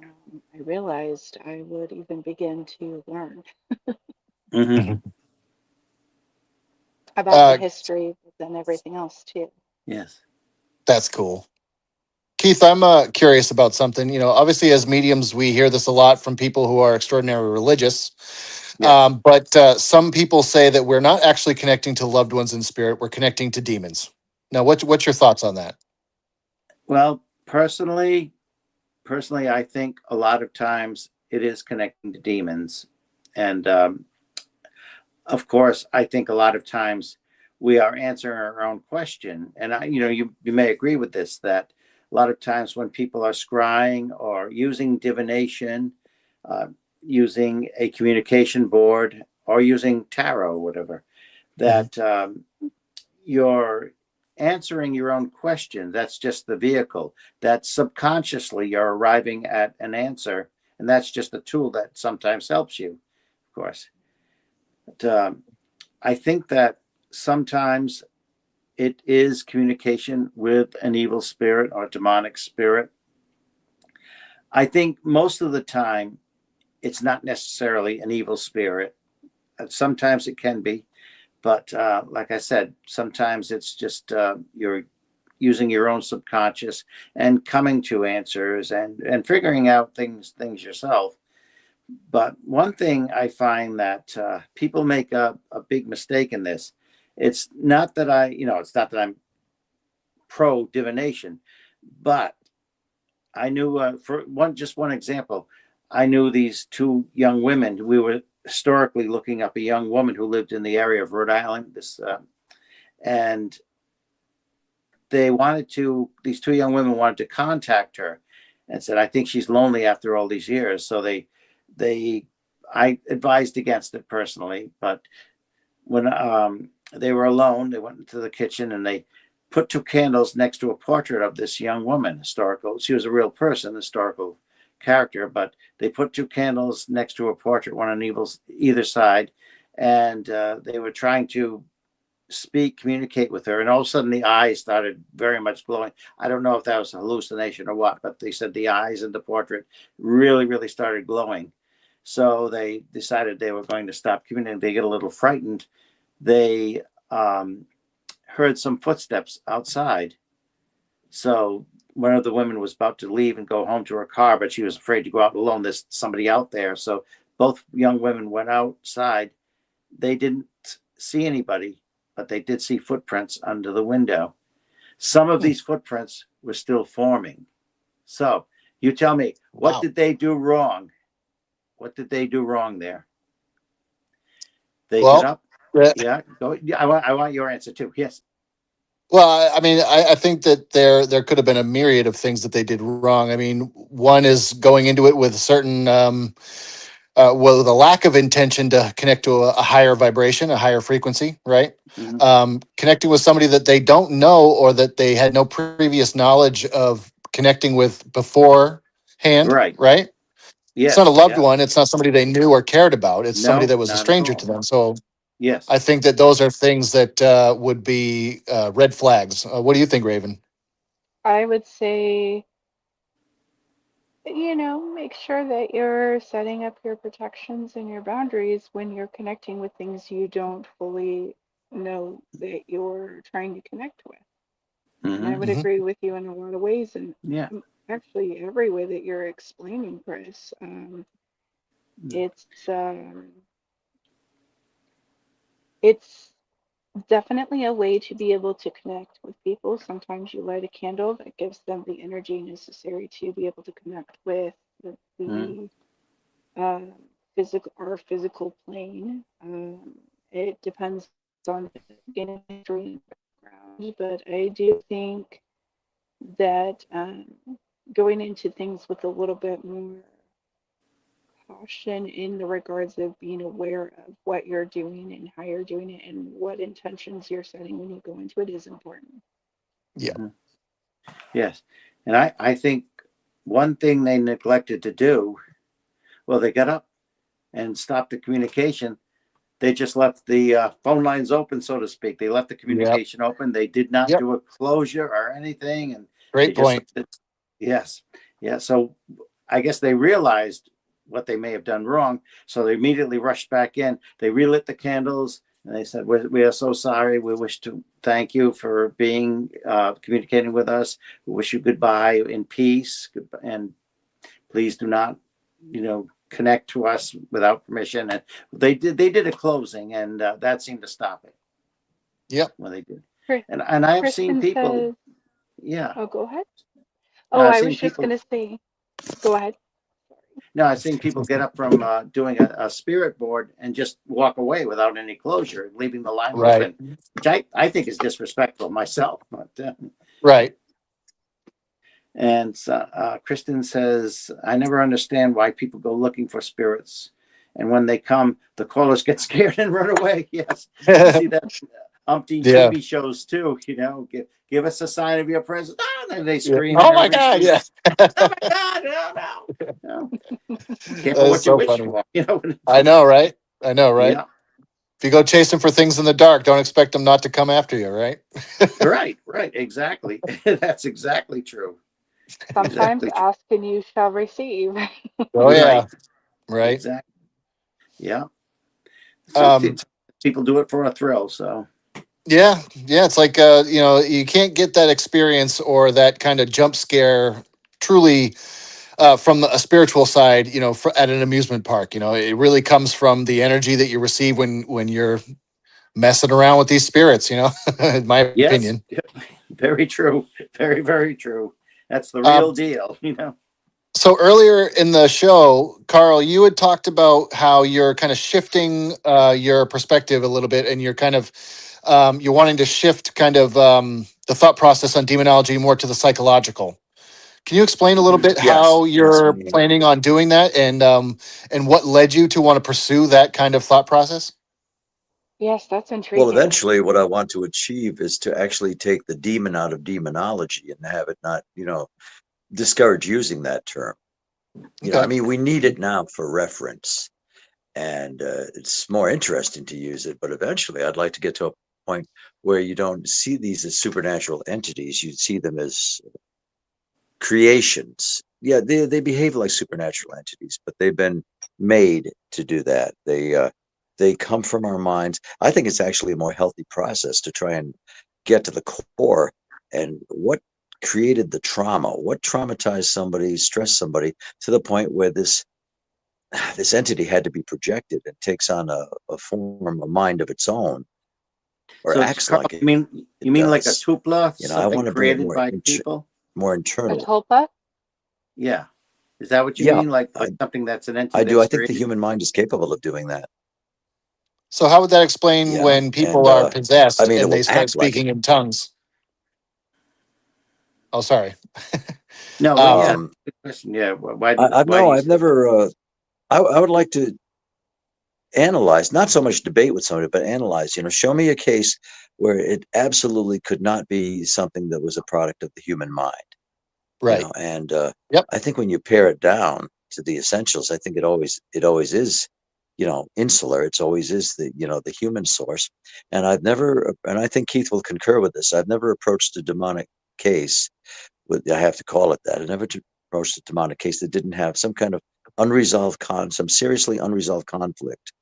I realized I would even begin to learn Mhm. about the history and everything else too. Yes. That's cool. Keith, I'm curious about something. You know, obviously, as mediums, we hear this a lot from people who are extraordinarily religious. Yes. But some people say that we're not actually connecting to loved ones in spirit; we're connecting to demons. Now, what's your thoughts on that? Well, personally, I think a lot of times it is connecting to demons, and of course, I think a lot of times we are answering our own question. And you may agree with this, that a lot of times when people are scrying or using divination, uh, using a communication board, or using tarot, or whatever, that you're answering your own question. That's just the vehicle. That subconsciously you're arriving at an answer, and that's just a tool that sometimes helps you, of course. But I think that sometimes it is communication with an evil spirit or demonic spirit. I think most of the time it's not necessarily an evil spirit. Sometimes it can be, but like I said, sometimes it's just you're using your own subconscious and coming to answers and figuring out things yourself. But one thing I find that people make a big mistake in this. It's not that it's not that I'm pro divination, but I knew for one example, I knew these two young women. We were historically looking up a young woman who lived in the area of Rhode Island. And these two young women wanted to contact her and said, I think she's lonely after all these years. So I advised against it personally, but when they were alone, they went into the kitchen and they put two candles next to a portrait of this young woman, historical. She was a real person, historical character, but they put two candles next to a portrait, one on either side, and they were trying to communicate with her, and all of a sudden the eyes started very much glowing. I don't know if that was a hallucination or what, but they said the eyes in the portrait really started glowing. So they decided they were going to stop communicating. They get a little frightened. They heard some footsteps outside. So one of the women was about to leave and go home to her car, but she was afraid to go out alone. There's somebody out there. So both young women went outside. They didn't see anybody, but they did see footprints under the window. Some of these footprints were still forming. So you tell me, what did they do wrong? What did they do wrong there? They get up. Yeah, go. Yeah, I want your answer too. Yes. Well, I mean, I think that there could have been a myriad of things that they did wrong. I mean, one is going into it with a certain, with a lack of intention to connect to a higher vibration, a higher frequency, right? Connecting with somebody that they don't know or that they had no previous knowledge of connecting with beforehand, Right. right? Yes. It's not a loved one. It's not somebody they knew or cared about. It's somebody No, that was a not at stranger all. to them. So Yes. I think that those are things that would be red flags. What do you think, Raven? I would say, make sure that you're setting up your protections and your boundaries when you're connecting with things you don't fully know that you're trying to connect with. And I would Mhm. agree with you in a lot of ways. And Yeah. actually every way that you're explaining, Chris. It's it's definitely a way to be able to connect with people. Sometimes you light a candle that gives them the energy necessary to be able to connect with Mm. the um, physical plane. It depends on the history and background, but I do think that going into things with a little bit more caution in the regards of being aware of what you're doing and how you're doing it and what intentions you're setting when you go into it is important. Yeah. Mhm. Yes. And I think one thing they neglected to do, well, they got up and stopped the communication. They just left the phone lines open, so to speak. They left the Yep. communication open. They did not Yep. do a closure or anything. And they Great just point. left it. Yes. Yeah. So I guess they realized what they may have done wrong. So they immediately rushed back in. They relit the candles and they said, we are so sorry. We wish to thank you for being communicating with us. We wish you goodbye in peace. And please do not, connect to us without permission. And they did a closing, and that seemed to stop it Yep. when they did. Chris- And I have seen Kristen people, says, yeah, oh, go ahead. no, Oh, I've I seen was just people, going to say, go ahead. no, I've seen people get up from doing a spirit board and just walk away without any closure, leaving the line Right. open, which I think is disrespectful myself. But Right. and Kristen says, I never understand why people go looking for spirits. And when they come, the callers get scared and run away. Yes. You see that umpteen Yeah. TV shows too, give us a sign of your presence. Oh, and then they Yeah. scream and Oh my everybody God. screams. Yeah. Oh my God, no. That Careful is what you so wish funny. for. I know, right? I know, right? Yeah, If you go chasing for things in the dark, don't expect them not to come after you, right? right. Exactly. That's exactly true. Sometimes Exactly true. ask and you shall receive. Oh Right. yeah. Right. Exactly. Yeah. Some Um, people do it for a thrill. So, yeah, yeah. It's like you can't get that experience or that kind of jump scare truly from a spiritual side, at an amusement park. It really comes from the energy that you receive when you're messing around with these spirits. In my yes, opinion. very true. Very, very true. That's the real Um, deal. so earlier in the show, Carl, you had talked about how you're kind of shifting your perspective a little bit, and you're kind of you're wanting to shift kind of the thought process on demonology more to the psychological. Can you explain a little bit Yes, how yes, you're meaning. planning on doing that, and what led you to want to pursue that kind of thought process? Yes, that's Well, intriguing. eventually, what I want to achieve is to actually take the demon out of demonology and have it not, discourage using that term. I Okay. mean, we need it now for reference, and it's more interesting to use it. But eventually, I'd like to get to a point where you don't see these as supernatural entities; you see them as creations. Yeah, they behave like supernatural entities, but they've been made to do that. They come from our minds. I think it's actually a more healthy process to try and get to the core and what created the trauma, what traumatized somebody, stressed somebody to the point where this entity had to be projected and takes on a form, a mind of its own, or So, acts Carl, like you it mean like a does. tupla, I something want to bring it created by people? more A internal. tulpa? Yeah. Is that what you Yeah, mean? Like I, something that's an entity I do. I that's think the created? human mind is capable of doing that. So how would that explain Yeah, when people and are I possessed mean, it and they will start act like it. speaking in tongues? Oh, sorry. No, yeah. Um, Um, Good question. Yeah. Why? I've Why no, do you I've say? never. I would like to analyze, not so much debate with somebody, but analyze. Show me a case where it absolutely could not be something that was a product of the human mind. right. And Yep. I think when you pare it down to the essentials, I think it always is, insular. It's always is the human source. And and I think Keith will concur with this. I've never approached a demonic case I have to call it that. I never approached a demonic case that didn't have some kind of some seriously unresolved conflict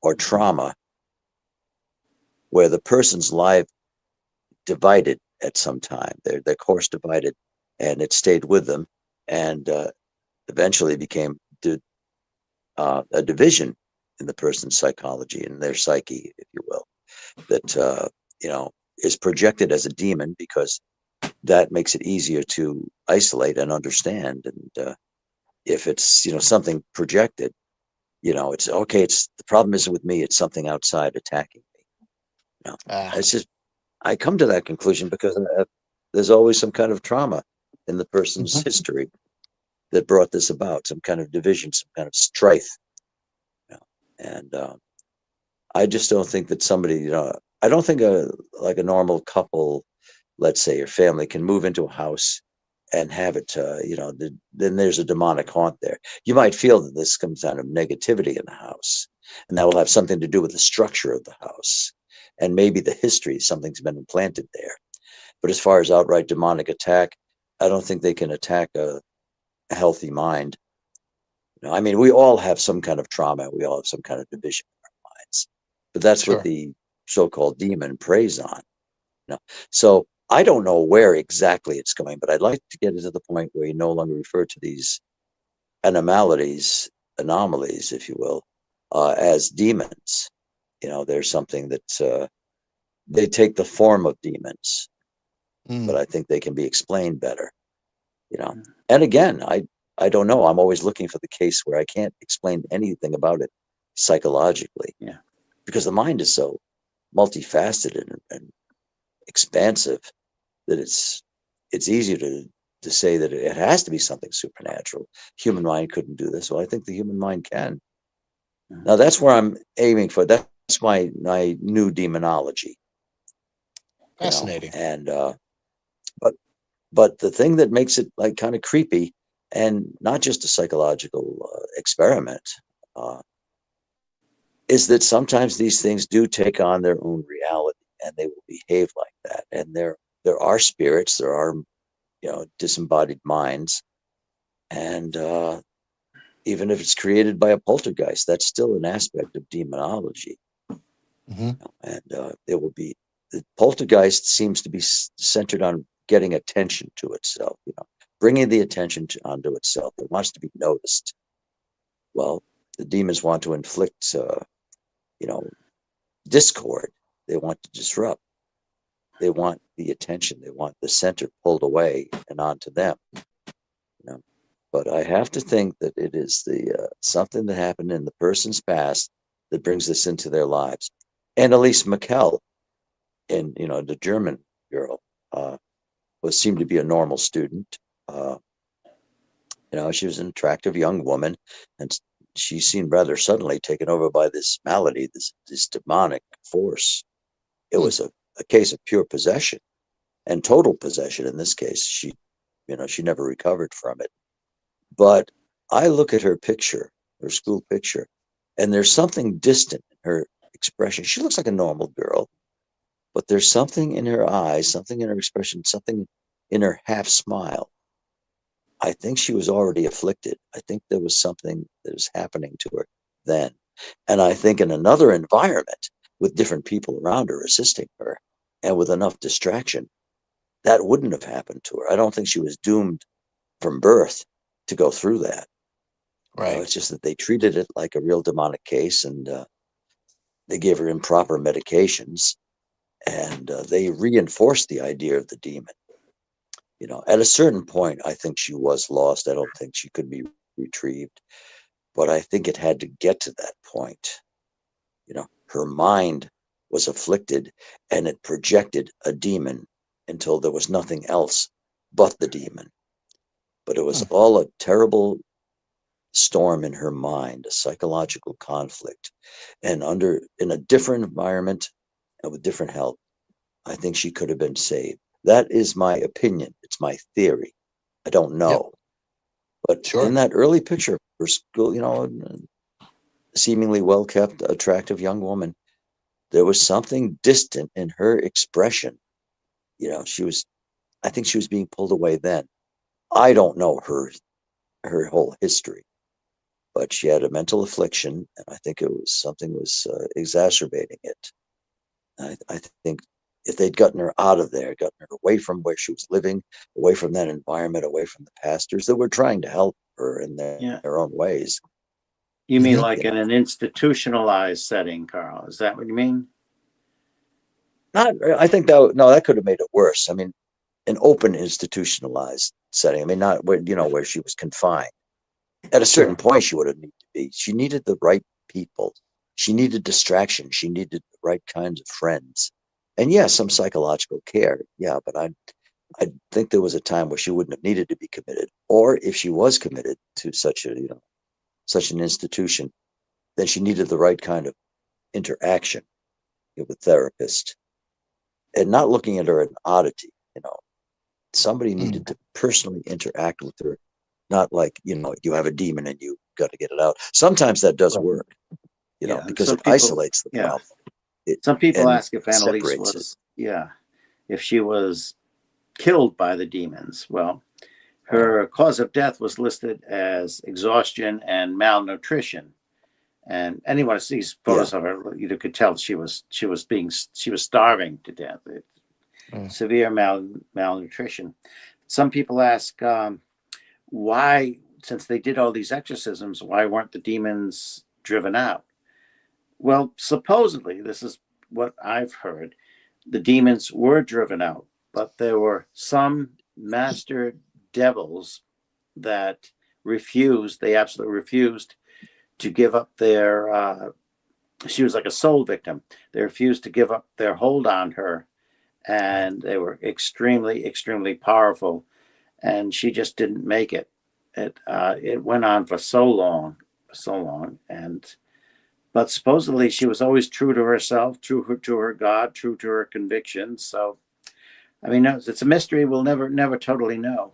or trauma where the person's life divided at some time, their course divided, and it stayed with them. and eventually became a division in the person's psychology and their psyche, if you will, that is projected as a demon because that makes it easier to isolate and understand. And if it's something projected, it's okay. It's the problem isn't with me. It's something outside attacking me. Ah, It's just I come to that conclusion because there's always some kind of trauma in the person's mhm. history that brought this about, some kind of division, some kind of strife. And I just don't think that somebody, I don't think like a normal couple, let's say, or family can move into a house and have it, then there's a demonic haunt there. You might feel that this comes out of negativity in the house, and that will have something to do with the structure of the house and maybe the history. Something's been implanted there. But as far as outright demonic attack, I don't think they can attack a healthy mind. I mean, we all have some kind of trauma. We all have some kind of division in our minds, but that's what Sure. the so-called demon preys on. So I don't know where exactly it's going, but I'd like to get it to the point where you no longer refer to these anomalies, if you will, as demons. There's something that they take the form of demons, but Mm, I think they can be explained better. you know. And again, I don't know. I'm always looking for the case where I can't explain anything about it psychologically. Yeah. Because the mind is so multifaceted and expansive that it's easier to say that it has to be something supernatural. Human mind couldn't do this. Well, I think the human mind can. Now that's where I'm aiming for. That's my new demonology, fascinating. and but but the thing that makes it like kind of creepy and not just a psychological experiment uh, is that sometimes these things do take on their own reality and they will behave like that. And there are spirits, there are disembodied minds, and even if it's created by a poltergeist, that's still an aspect of demonology. Hmm. And it will be the poltergeist seems to be centered on getting attention to itself, bringing the attention onto itself. It wants to be noticed. Well, the demons want to inflict, you know, discord. They want to disrupt. They want the attention. They want the center pulled away and onto them. But I have to think that it is the something that happened in the person's past that brings this into their lives. And Elise McKell, in the German girl, was seemed to be a normal student. Uh, she was an attractive young woman, and she seemed rather suddenly taken over by this malady, this demonic force. It Hmm. was a case of pure possession and total possession. In this case, she never recovered from it. But I look at her school picture, and there's something distant in her expression. She looks like a normal girl, but there's something in her eyes, something in her expression, something in her half smile. I think she was already afflicted. I think there was something that was happening to her then. And I think in another environment with different people around her assisting her and with enough distraction, that wouldn't have happened to her. I don't think she was doomed from birth to go through that. Right. It's just that they treated it like a real demonic case, and they gave her improper medications, and they reinforced the idea of the demon. At a certain point, I think she was lost. I don't think she could be retrieved, but I think it had to get to that point. Her mind was afflicted, and it projected a demon until there was nothing else but the demon. But it was Hmm. all a terrible storm in her mind, a psychological conflict. And in a different environment and with different help, I think she could have been saved. That is my opinion. It's my theory. I don't Yep. know. But in Sure. that early picture of her school, seemingly well kept, attractive young woman, there was something distant in her expression. I think she was being pulled away then. I don't know her whole history, but she had a mental affliction, and I think it was something was exacerbating it. I think if they'd gotten her out of there, gotten her away from where she was living, away from that environment, away from the pastors that were trying to help her in their own ways. You mean Mhm. like in an institutionalized setting, Carl? Is that what you mean? Not, I think that could have made it worse. I mean, an open institutionalized setting. I mean, not where, where she was confined. At a certain point, she would have needed to be. She needed the right people. She needed distraction. She needed the right kinds of friends. And yeah, some psychological care. Yeah, but I think there was a time where she wouldn't have needed to be committed. Or if she was committed to such an institution, then she needed the right kind of interaction with a therapist. And not looking at her as an oddity, somebody needed to personally interact with her, not like, you have a demon and you got to get it out. Sometimes that does Right. work, Yeah. And because some it people, isolates the yeah. problem. It Some people and ask if Annalise separates it. was, if she was killed by the demons. Well, her cause of death was listed as exhaustion and malnutrition. And anyone who sees photos of her, you could tell she was starving to death. Severe malnutrition. Some people ask why, since they did all these exorcisms, why weren't the demons driven out? Well, supposedly, this is what I've heard, the demons were driven out, but there were some master devils that absolutely refused to give up their, she was like a soul victim. They refused to give up their hold on her, and they were extremely, extremely powerful, and she just didn't make it. It went on for so long, but supposedly she was always true to herself, true to her God, true to her convictions. So, I mean, it's a mystery we'll never totally know.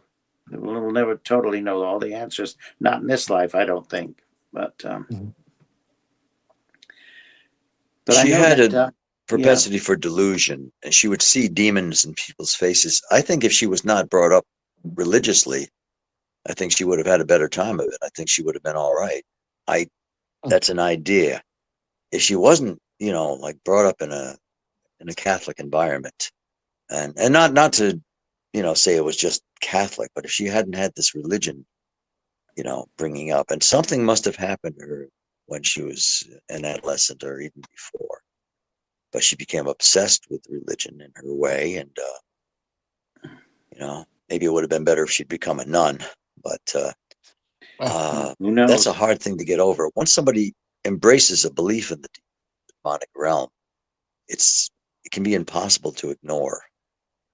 We'll never totally know all the answers. Not in this life, I don't think. But Mhm. She I know had that. a propensity for delusion, and she would see demons in people's faces. I think if she was not brought up religiously, I think she would have had a better time of it. I think she would have been all right. That's an idea. If she wasn't, like brought up in a Catholic environment, and not to, say it was just Catholic, but if she hadn't had this religion, bringing up, and something must have happened to her when she was an adolescent or even before, but she became obsessed with religion in her way, and maybe it would have been better if she'd become a nun, but Who knows? that's a hard thing to get over. Once somebody embraces a belief in the demonic realm, it can be impossible to ignore.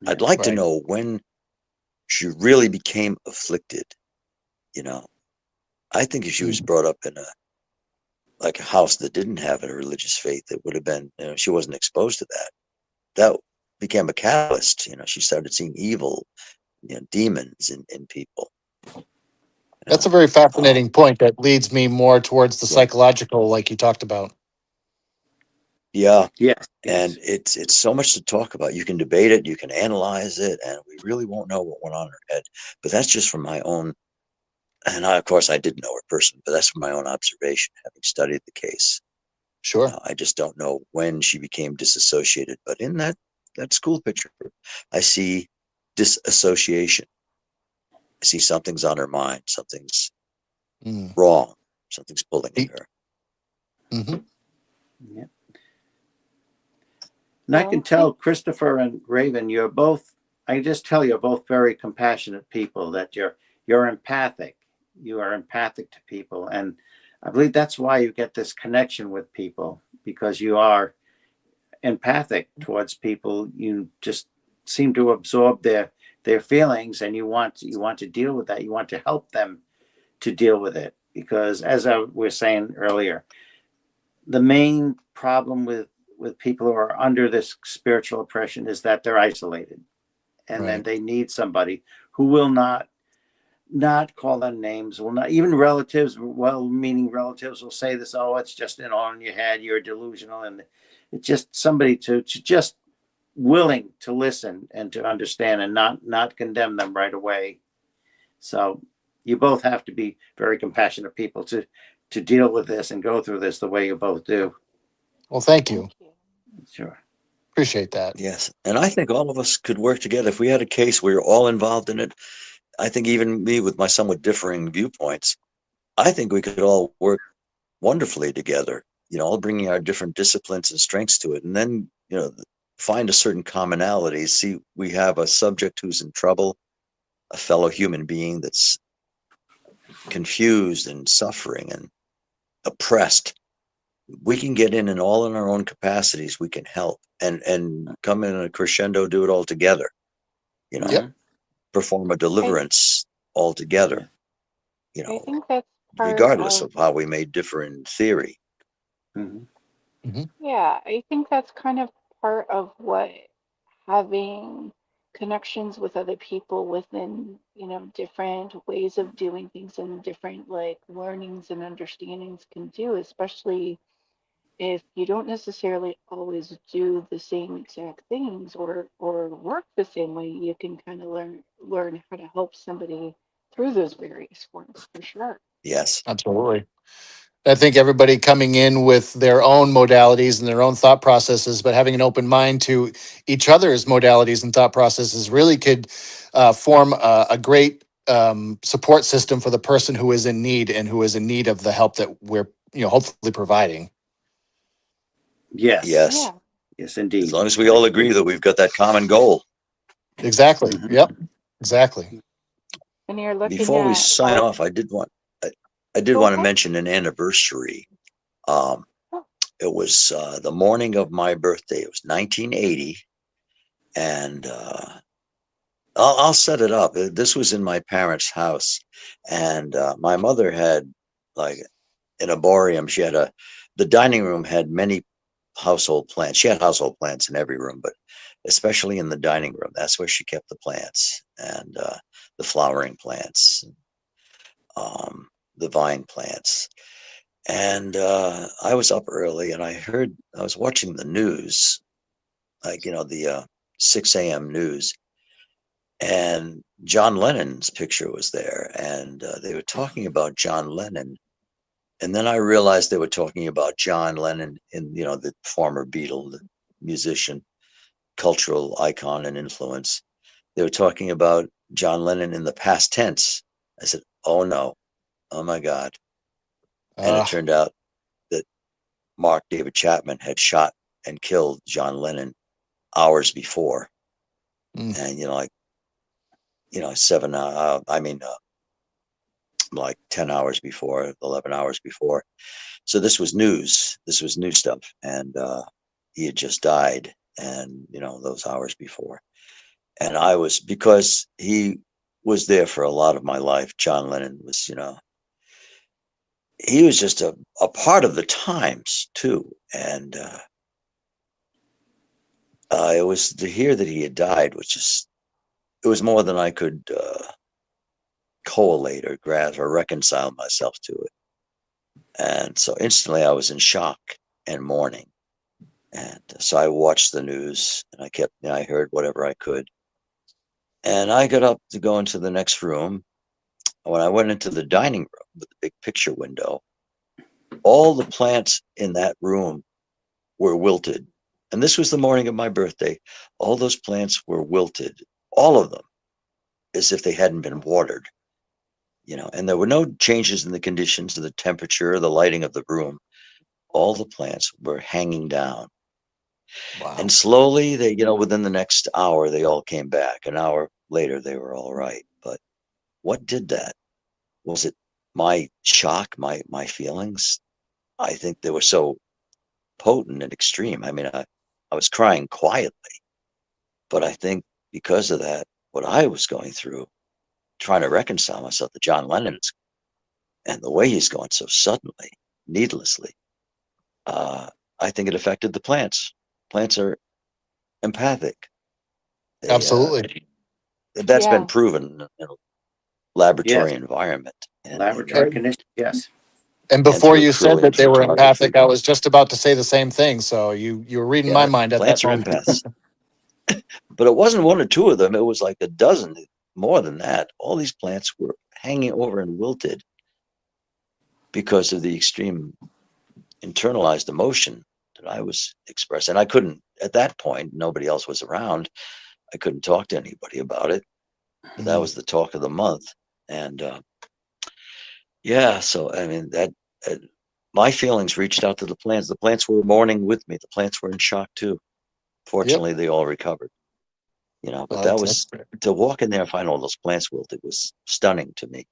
I'd like to know when she really became afflicted. I think if she was brought up in a house that didn't have a religious faith, it would have been, she wasn't exposed to that. That became a catalyst. She started seeing evil, demons in people. That's a very fascinating point that leads me more towards the psychological, like you talked about. Yeah. Yes. And it's so much to talk about. You can debate it, you can analyze it, and we really won't know what went on in her head. But that's just from my own, and of course I didn't know her personally, but that's from my own observation, having studied the case. Sure. I just don't know when she became disassociated. But in that school picture, I see disassociation. I see something's on her mind, something's wrong, something's pulling at her. Mm-hmm. Yeah. And I can tell Christopher and Raven, I can just tell you're both very compassionate people, that you're empathic. You are empathic to people. And I believe that's why you get this connection with people, because you are empathic towards people. You just seem to absorb their feelings, and you want to deal with that. You want to help them to deal with it, because as I was saying earlier, the main problem with people who are under this spiritual oppression is that they're isolated, and then they need somebody who will not call them names, will not, even relatives, well-meaning relatives will say this, oh, it's just in your head, you're delusional. And it's just somebody to just willing to listen and to understand, and not condemn them right away. So you both have to be very compassionate people to deal with this and go through this the way you both do. Well, thank you. Sure. Appreciate that. Yes. And I think all of us could work together. If we had a case where we're all involved in it, I think even me with my somewhat differing viewpoints, I think we could all work wonderfully together, all bringing our different disciplines and strengths to it. And then, find a certain commonality. See, we have a subject who's in trouble, a fellow human being that's confused and suffering and oppressed. We can get in and all in our own capacities, we can help and come in a crescendo, do it all together, Yep. perform a I deliverance all together, I think that's part regardless of of how we may differ in theory. Mhm. yeah, I think that's kind of part of what having connections with other people within, different ways of doing things and different like learnings and understandings can do, especially if you don't necessarily always do the same exact things or work the same way, you can kind of learn how to help somebody through those various forms for sure. Yes. Absolutely. I think everybody coming in with their own modalities and their own thought processes, but having an open mind to each other's modalities and thought processes really could form a great support system for the person who is in need and who is in need of the help that we're, hopefully providing. Yes. Yes. Yeah. Yes, As indeed. long as we I all agree. agree that we've got that common goal. Exactly. Mhm. Yep. Exactly. And you're looking Before we at sign off, I did go want to ahead. mention an anniversary. Um, Oh, it was the morning of my birthday. It was 1980, and I'll set it up. This was in my parents' house, and my mother had like an arboreum. The dining room had many household plants. She had household plants in every room, but especially in the dining room. That's where she kept the plants and the flowering plants, um, the vine plants. And I was up early, and I was watching the news, like the 6 a.m. news, and John Lennon's picture was there, and they were talking about John Lennon. And then I realized they were talking about John Lennon, the former Beatle, the musician, cultural icon and influence. They were talking about John Lennon in the past tense. I said, "Oh no, oh my God!" And it Uh, turned out that Mark David Chapman had shot and killed John Lennon hours before, mm, and like 10 hours before, 11 hours before. So this was news. This was new stuff. And he had just died, and, those hours before. And because he was there for a lot of my life, John Lennon was, he was just a part of the times too. And it was to hear that he had died, it was more than I could collate or grasp or reconcile myself to it. And so instantly I was in shock and mourning. And so I watched the news, and I heard whatever I could. And I got up to go into the next room. When I went into the dining room with the big picture window, all the plants in that room were wilted. And this was the morning of my birthday. All those plants were wilted, all of them, as if they hadn't been watered, and there were no changes in the conditions of the temperature or the lighting of the room. All the plants were hanging down. wow. And slowly within the next hour, they all came back. An hour later, they were all right. But what did that? Was it my shock, my feelings? I think they were so potent and extreme. I mean, I was crying quietly, but I think because of that, what I was going through, trying to reconcile myself to John Lennon's and the way he's going so suddenly, needlessly, uh, I think it affected the plants. Plants are empathic. They Absolutely. That's been yeah. proven in a Yes. laboratory environment, Laboratory conditions. Yes. And and before through you said brilliant that they were photography. empathic, I was just about to say the same thing. So you were reading my Yeah, mind at that plants are moment. empaths. But it wasn't one or two of them. It was like a dozen, more than that. All these plants were hanging over and wilted because of the extreme internalized emotion that I was expressing. I couldn't at that point, nobody else was around. I couldn't talk to anybody about it. But that was the talk of the month. And yeah, so I mean, that my feelings reached out to the plants. The plants were mourning with me. The plants were in shock too. Fortunately, they all recovered. You know, but Well, that that's was to walk in there and find all those plants wilted was stunning to me.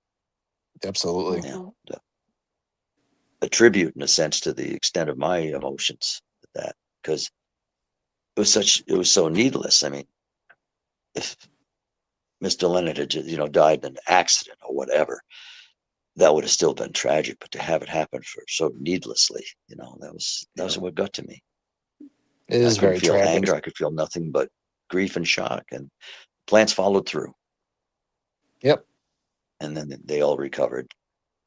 absolutely. Yeah, Mhm. a tribute in a sense to the extent of my emotions with that, because it was so needless. I mean, if Mr. Leonard had just, died in an accident or whatever, that would have still been tragic. But to have it happen for so needlessly, that was what got to me. It I is couldn't very feel tragic. anger. I could feel nothing but grief and shock. And plants followed through, Yep. and then they all recovered.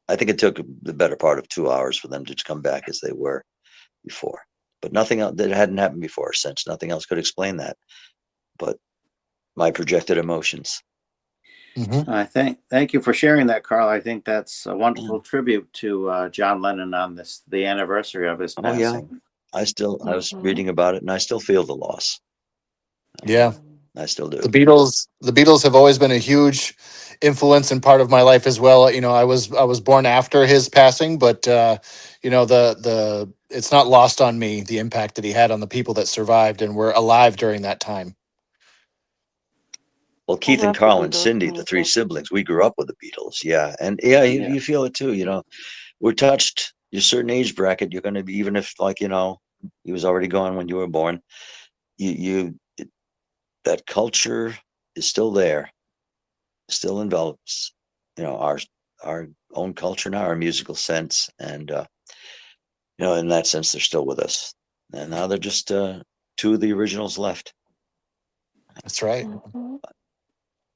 I think it took the better part of 2 hours for them to come back as they were before. But nothing else that hadn't happened before, since nothing else could explain that. But my projected emotions. Hmm. Thank you for sharing that, Carl. I think that's a wonderful tribute to John Lennon on the anniversary of his Oh yeah, passing. I was Mhm. reading about it, and I still feel the loss. Yeah. I still do. The Beatles have always been a huge influence and part of my life as well. I was born after his passing, but the it's not lost on me the impact that he had on the people that survived and were alive during that time. Well, I Keith and love the Carl and Beatles Cindy, the three music. siblings, we grew up with the Beatles. Yeah, and yeah, Yeah. you feel it too. We're touched. You're a certain age bracket, you're going to be, even if he was already gone when you were born. That culture is still there, still envelops, our own culture now, our musical sense, and in that sense, they're still with us. And now they're just two of the originals left. That's right. Mhm.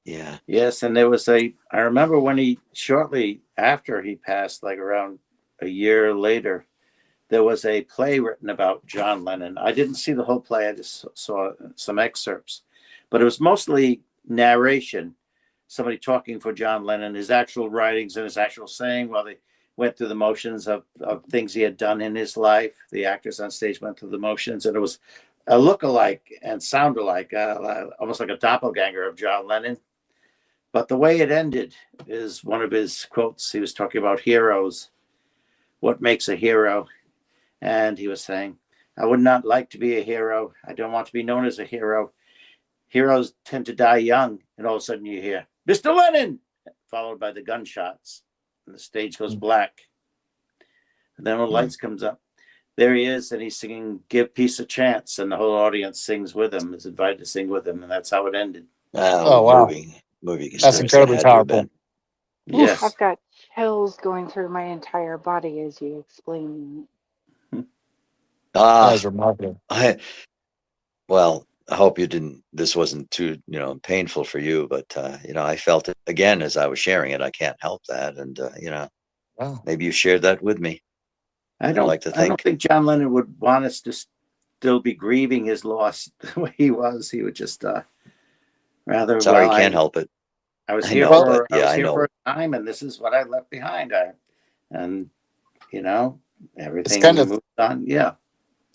Yeah. Yes, and I remember when shortly after he passed, like around a year later, there was a play written about John Lennon. I didn't see the whole play, I just saw some excerpts, but it was mostly narration, somebody talking for John Lennon, his actual writings and his actual saying while they went through the motions of things he had done in his life. The actors on stage went through the motions, and it was a look-alike and sound-alike, almost like a doppelganger of John Lennon. But the way it ended is one of his quotes. He was talking about heroes, what makes a hero. And he was saying, I would not like to be a hero. I don't want to be known as a hero. Heroes tend to die young. And all of a sudden you hear, Mr. Lennon, followed by the gunshots. And the stage goes black. And then when the lights comes up, there he is. And he's singing, Give Peace a Chance. And the whole audience sings with him, is invited to sing with him. And that's how it ended. Oh wow, Moving that's steps that incredibly had to have been. powerful. Yes. I've got chills going through my entire body as you explain That is Ah, remarkable. well, I hope this wasn't too, painful for you, but, I felt it again as I was sharing it. I can't help that. And, Wow. maybe you shared that with me. I I don't like to I don't think. think John Lennon would want us to still be grieving his loss the way he was. He would just rather, Sorry, well, can't help it. I was I here know, Well, but I yeah, was I here for know. a time, and this is what I left behind. And you know, it's kind everything of moved on. Yeah.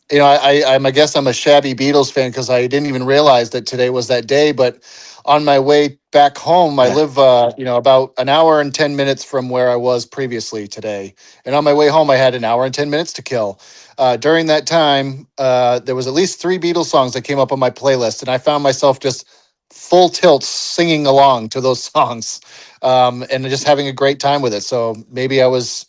I guess I'm a shabby Beatles fan because I didn't even realize that today was that day. But on my way back home, I live, about an hour and 10 minutes from where I was previously today. And on my way home, I had an hour and 10 minutes to kill. During that time, there was at least three Beatles songs that came up on my playlist, and I found myself just full tilt singing along to those songs, and just having a great time with it. So maybe I was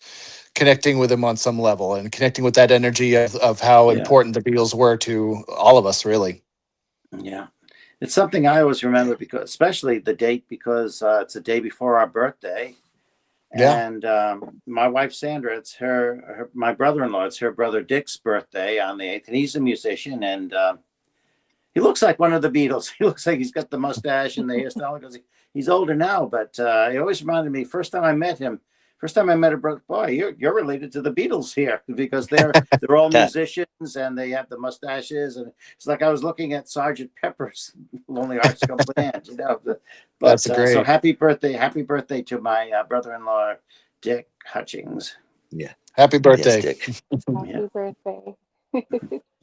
connecting with him on some level and connecting with that energy of how Yeah. important the Beatles were to all of us, really. Yeah. It's something I always remember, because especially the date, because it's a day before our birthday. Yeah. And my wife Sandra, it's my brother-in-law, it's her brother Dick's birthday on the 8th, and he's a musician, and he looks like one of the Beatles. He looks like he's got the mustache and the hairstyle, because he's older now. But he always reminded me, first time I met a brother, boy, you're related to the Beatles here, because they're all musicians and they have the mustaches, and it's like I was looking at Sergeant Pepper's Lonely Hearts Club Band, But That's so great. happy birthday to my brother-in-law Dick Hutchings. Yeah. Happy Yes, birthday. Dick. it. Yeah. Happy birthday.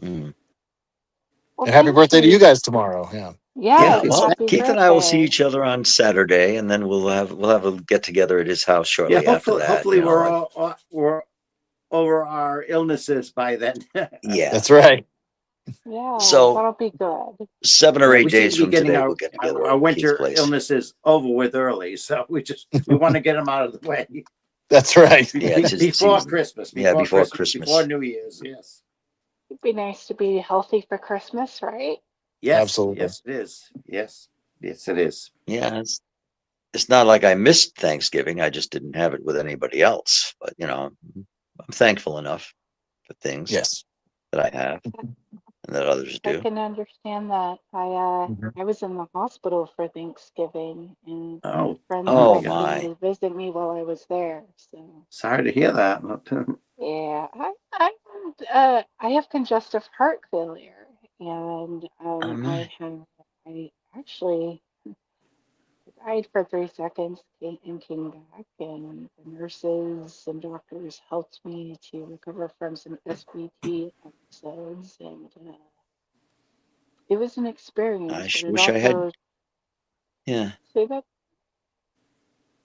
Mm. Well, And happy thanks, birthday to you Keith. guys tomorrow. Yeah. Yeah, Yes, you. well, happy Keith and I will see birthday. each other on Saturday, and then we'll have a get together at his house Yeah, shortly after hopefully, that. hopefully You know, we're like all we're over our illnesses by then. yeah. That's right. Yeah, So that'll be good. We seem7 or 8 days to be from getting today, we'll get together our at Keith's winter place. illnesses over with early, so we want to get them out of the way That's right. Yeah, 'tis the before season. Christmas. Yeah, before Before Christmas. New Year's. Yes. It'd be nice to be healthy for Christmas, right? Yes. Absolutely. Yes, it is. Yes. Yes, it is. Yeah, it's not like I missed Thanksgiving. I just didn't have it with anybody else. But I'm thankful enough for things Yes. that I have and that others I do. can understand that. Mhm. I was in the hospital for Thanksgiving, and Oh, friends oh my Oh had God. came my. to visit me while I was there. So Sorry to hear that. yeah, I have congestive heart failure, and My. I actually died for 3 seconds and came back, and the nurses and doctors helped me to recover from some SVT episodes, and it was an experience, but it Wish I had. also Yeah. say that.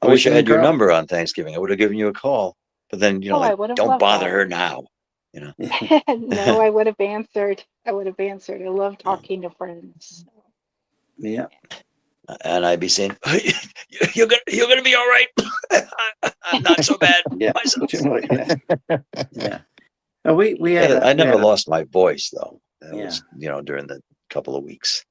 I Always wish I an had your encouragement. number on Thanksgiving. I would have given you a call. But then, Oh, I like, would have don't loved bother that. her now. You know. No, I would have answered. I would have answered. I love Um, talking to friends. Yeah. and I'd be saying, "You're gonna be all right. I'm not so bad Yeah. myself." Yeah. Yeah. We had Yeah, I we never had a lost my voice though. That yeah. was during the couple of weeks.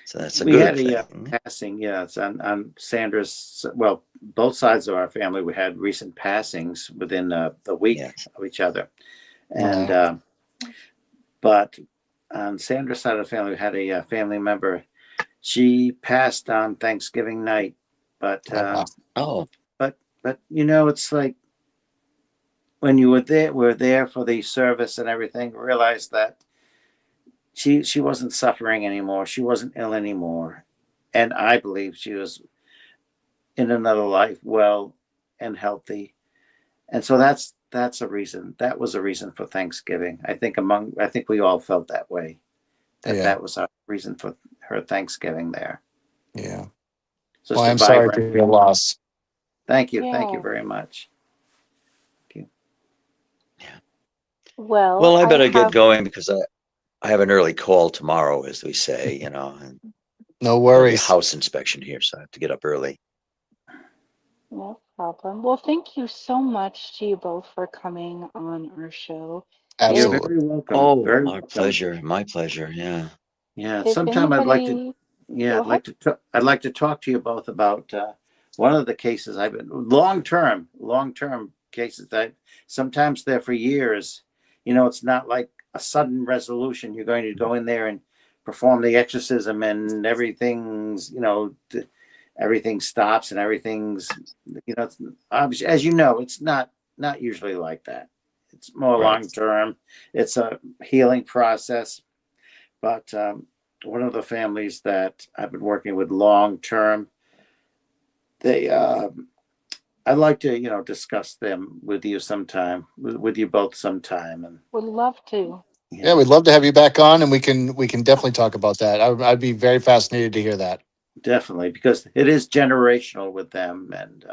So that's a We had good a thing. passing, yeah. It's on Sandra's. Well, both sides of our family, we had recent passings within the week Yes. of each other, and Wow. but on Sandra's side of the family, we had a family member. She passed on Thanksgiving night, but Oh, wow. Oh, but it's like when you were there for the service and everything, realized that she wasn't suffering anymore. She wasn't ill anymore, and I believe she was in another life, well and healthy. And so that's a reason. That was a reason for Thanksgiving. I think we all felt that way. Yeah. That was our reason for her Thanksgiving there. Yeah. So Well, I'm sorry survivor. for your loss. Thank you. Thank you Yeah. very much. Thank you. Well, well, I I better get have. going because I have an early call tomorrow, as we say. And No there'll be a worries. house inspection here, so I have to get up early. No problem. Well, thank you so much to you both for coming on our show. You're If Absolutely. very welcome. Oh, Very our welcome. pleasure. My pleasure. Yeah. Yeah. if Sometime I'd like to. anybody Yeah, go ahead. I'd like to talk to you both about one of the cases I've been long term cases that sometimes they're for years. It's not like a sudden resolution. You're going to go in there and perform the exorcism, and everything stops and everything's as it's not usually like that. It's more Right. long term. It's a healing process, but one of the families that I've been working with long term, they I'd like to discuss them with you sometime, with you both sometime, and Would love to. Yeah, yeah, we'd love to have you back on, and we can definitely talk about that. I'd be very fascinated to hear that. definitely, because it is generational with them, and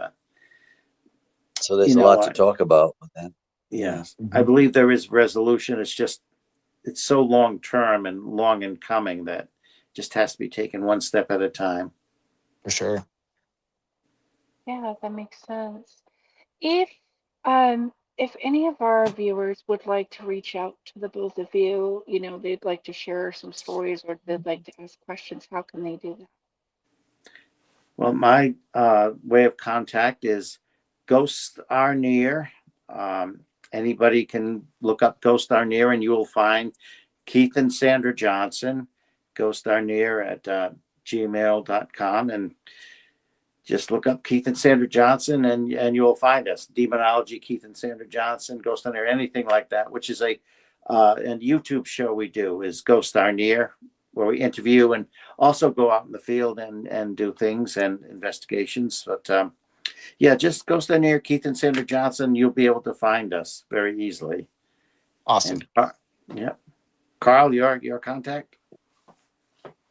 So there's a lot to I, talk about with that. Yeah. yes, I Mhm. believe there is resolution. It's so long term and long in coming that just has to be taken one step at a time. For sure. Yeah, that makes sense. If if any of our viewers would like to reach out to the both of you, they'd like to share some stories or they'd like to ask questions, how can they do that? Well, my way of contact is Ghosts R N.E.A.R. Anybody can look up Ghost R N.E.A.R and you will find Keith and Sandra Johnson, Ghost R N.E.A.R at gmail.com. And just look up Keith and Sandra Johnson and you will find us. Demonology, Keith and Sandra Johnson, Ghost R N.E.A.R, anything like that, which is a YouTube show we do is Ghost R N.E.A.R, where we interview and also go out in the field and do things and investigations. But yeah, just Ghost R N.E.A.R, Keith and Sandra Johnson. You'll be able to find us very easily. Awesome. And yeah, Carl, your contact.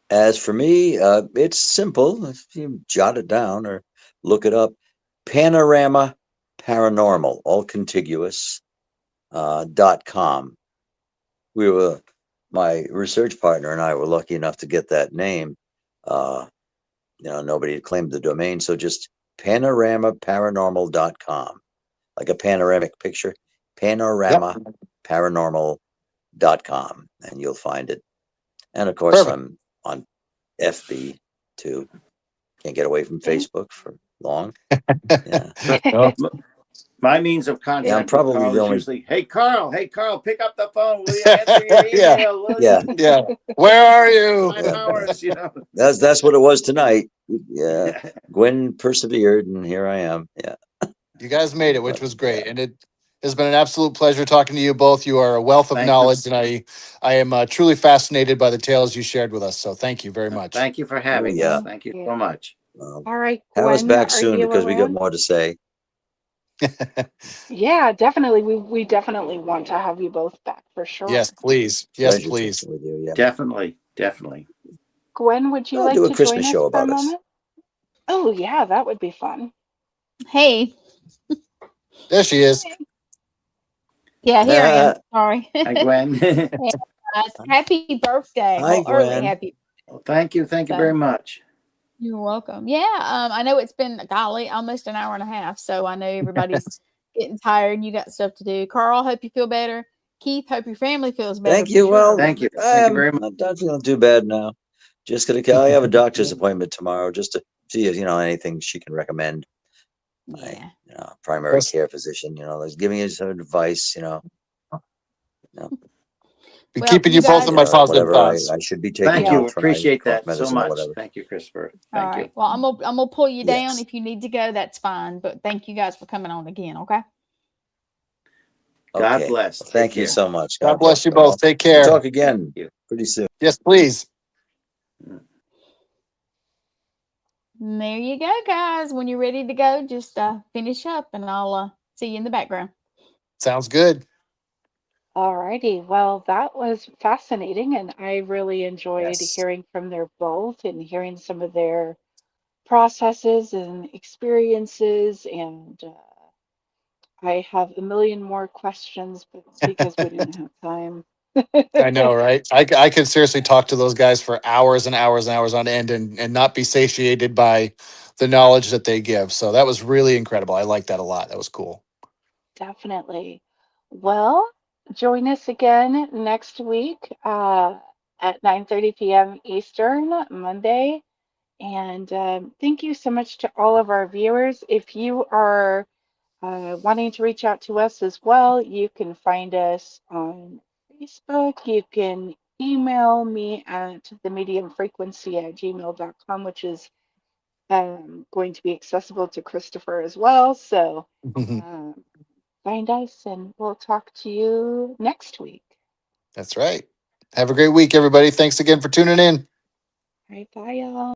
As for me, it's simple. If you jot it down or look it up, Panorama Paranormal, all contiguous, .com. My research partner and I were lucky enough to get that name. Nobody had claimed the domain, so just panoramaparanormal.com, like a panoramic picture, panoramaparanormal.com, and you'll find it. And of course, Perfect. I'm on FB too. Can't get away from Thank- Facebook for long. Yeah. Oh, My means of Yeah, I'm contact with probably Carl the is only. usually, hey Carl, pick up the phone. Will you answer your yeah, email? Will Yeah, you? yeah. Where are you? 5 hours, you know. that's what it was tonight. Yeah, Gwen persevered, and here I am. Yeah, You guys made it, which but was great, and it has been an absolute pleasure talking to you both. You are a wealth of Thank you. knowledge, and I am truly fascinated by the tales you shared with us. So thank you very much. Thank you for having yeah. us. Thank you so much. All right, Have us Gwen, back are soon you because we got around? more to say. Yeah, definitely. We definitely want to have you both back for sure. Yes, please. Yes, Pleasure please. talking with you. Yeah, Definitely. Gwen, would you I'll like do a to join Christmas us show for a about us. moment? Oh, yeah, that would be fun. Hey, There she is. yeah, here I am. Sorry. Hi, Gwen. Hey, guys, happy birthday. Hi, Well, early Gwen. happy. Well, thank you. Thank you very much. You're welcome. Yeah, I know it's been golly almost an hour and a half, so I know everybody's getting tired and you got stuff to do. Carl, hope you feel better. Keith, hope your family feels better Thank for you. sure. Well, Thank you. Thank you very much. I'm not feeling too bad now. Just gonna. I have a doctor's appointment tomorrow, just to see if anything she can recommend. My Yeah. primary Yes. care physician. Is giving you some advice. Be Well, keeping you you both guys in my are positive whatever thoughts. I should be taking Thank Yeah. you. out for my Appreciate cough that so medicine or much. whatever. Thank you, Christopher. all Thank you. right. Well, I'm gonna pull you down. Yes. If you need to go, that's fine. But thank you guys for coming on again. Okay. God Okay. bless. Well, Take thank you care. so much. God God bless bless you you all. both. Take We'll care. talk again Thank you. pretty soon. Yes, please. And there you go, guys. When you're ready to go, just finish up, and I'll see you in the background. Sounds good. All righty. Well, that was fascinating, and I really enjoyed Yes. hearing from their both and hearing some of their processes and experiences. And I have a million more questions, but because we didn't have time. I know, right? I could seriously talk to those guys for hours and hours and hours on end and not be satiated by the knowledge that they give. So that was really incredible. I like that a lot. That was cool. Definitely. Well, join us again next week at 9:30 p.m. Eastern, Monday. And thank you so much to all of our viewers. If you are wanting to reach out to us as well, you can find us on Facebook. You can email me at themediumfrequency@gmail.com, which is going to be accessible to Christopher as well. So um, find us and we'll talk to you next week. That's right. Have a great week, everybody. Thanks again for tuning in. All right, bye, y'all.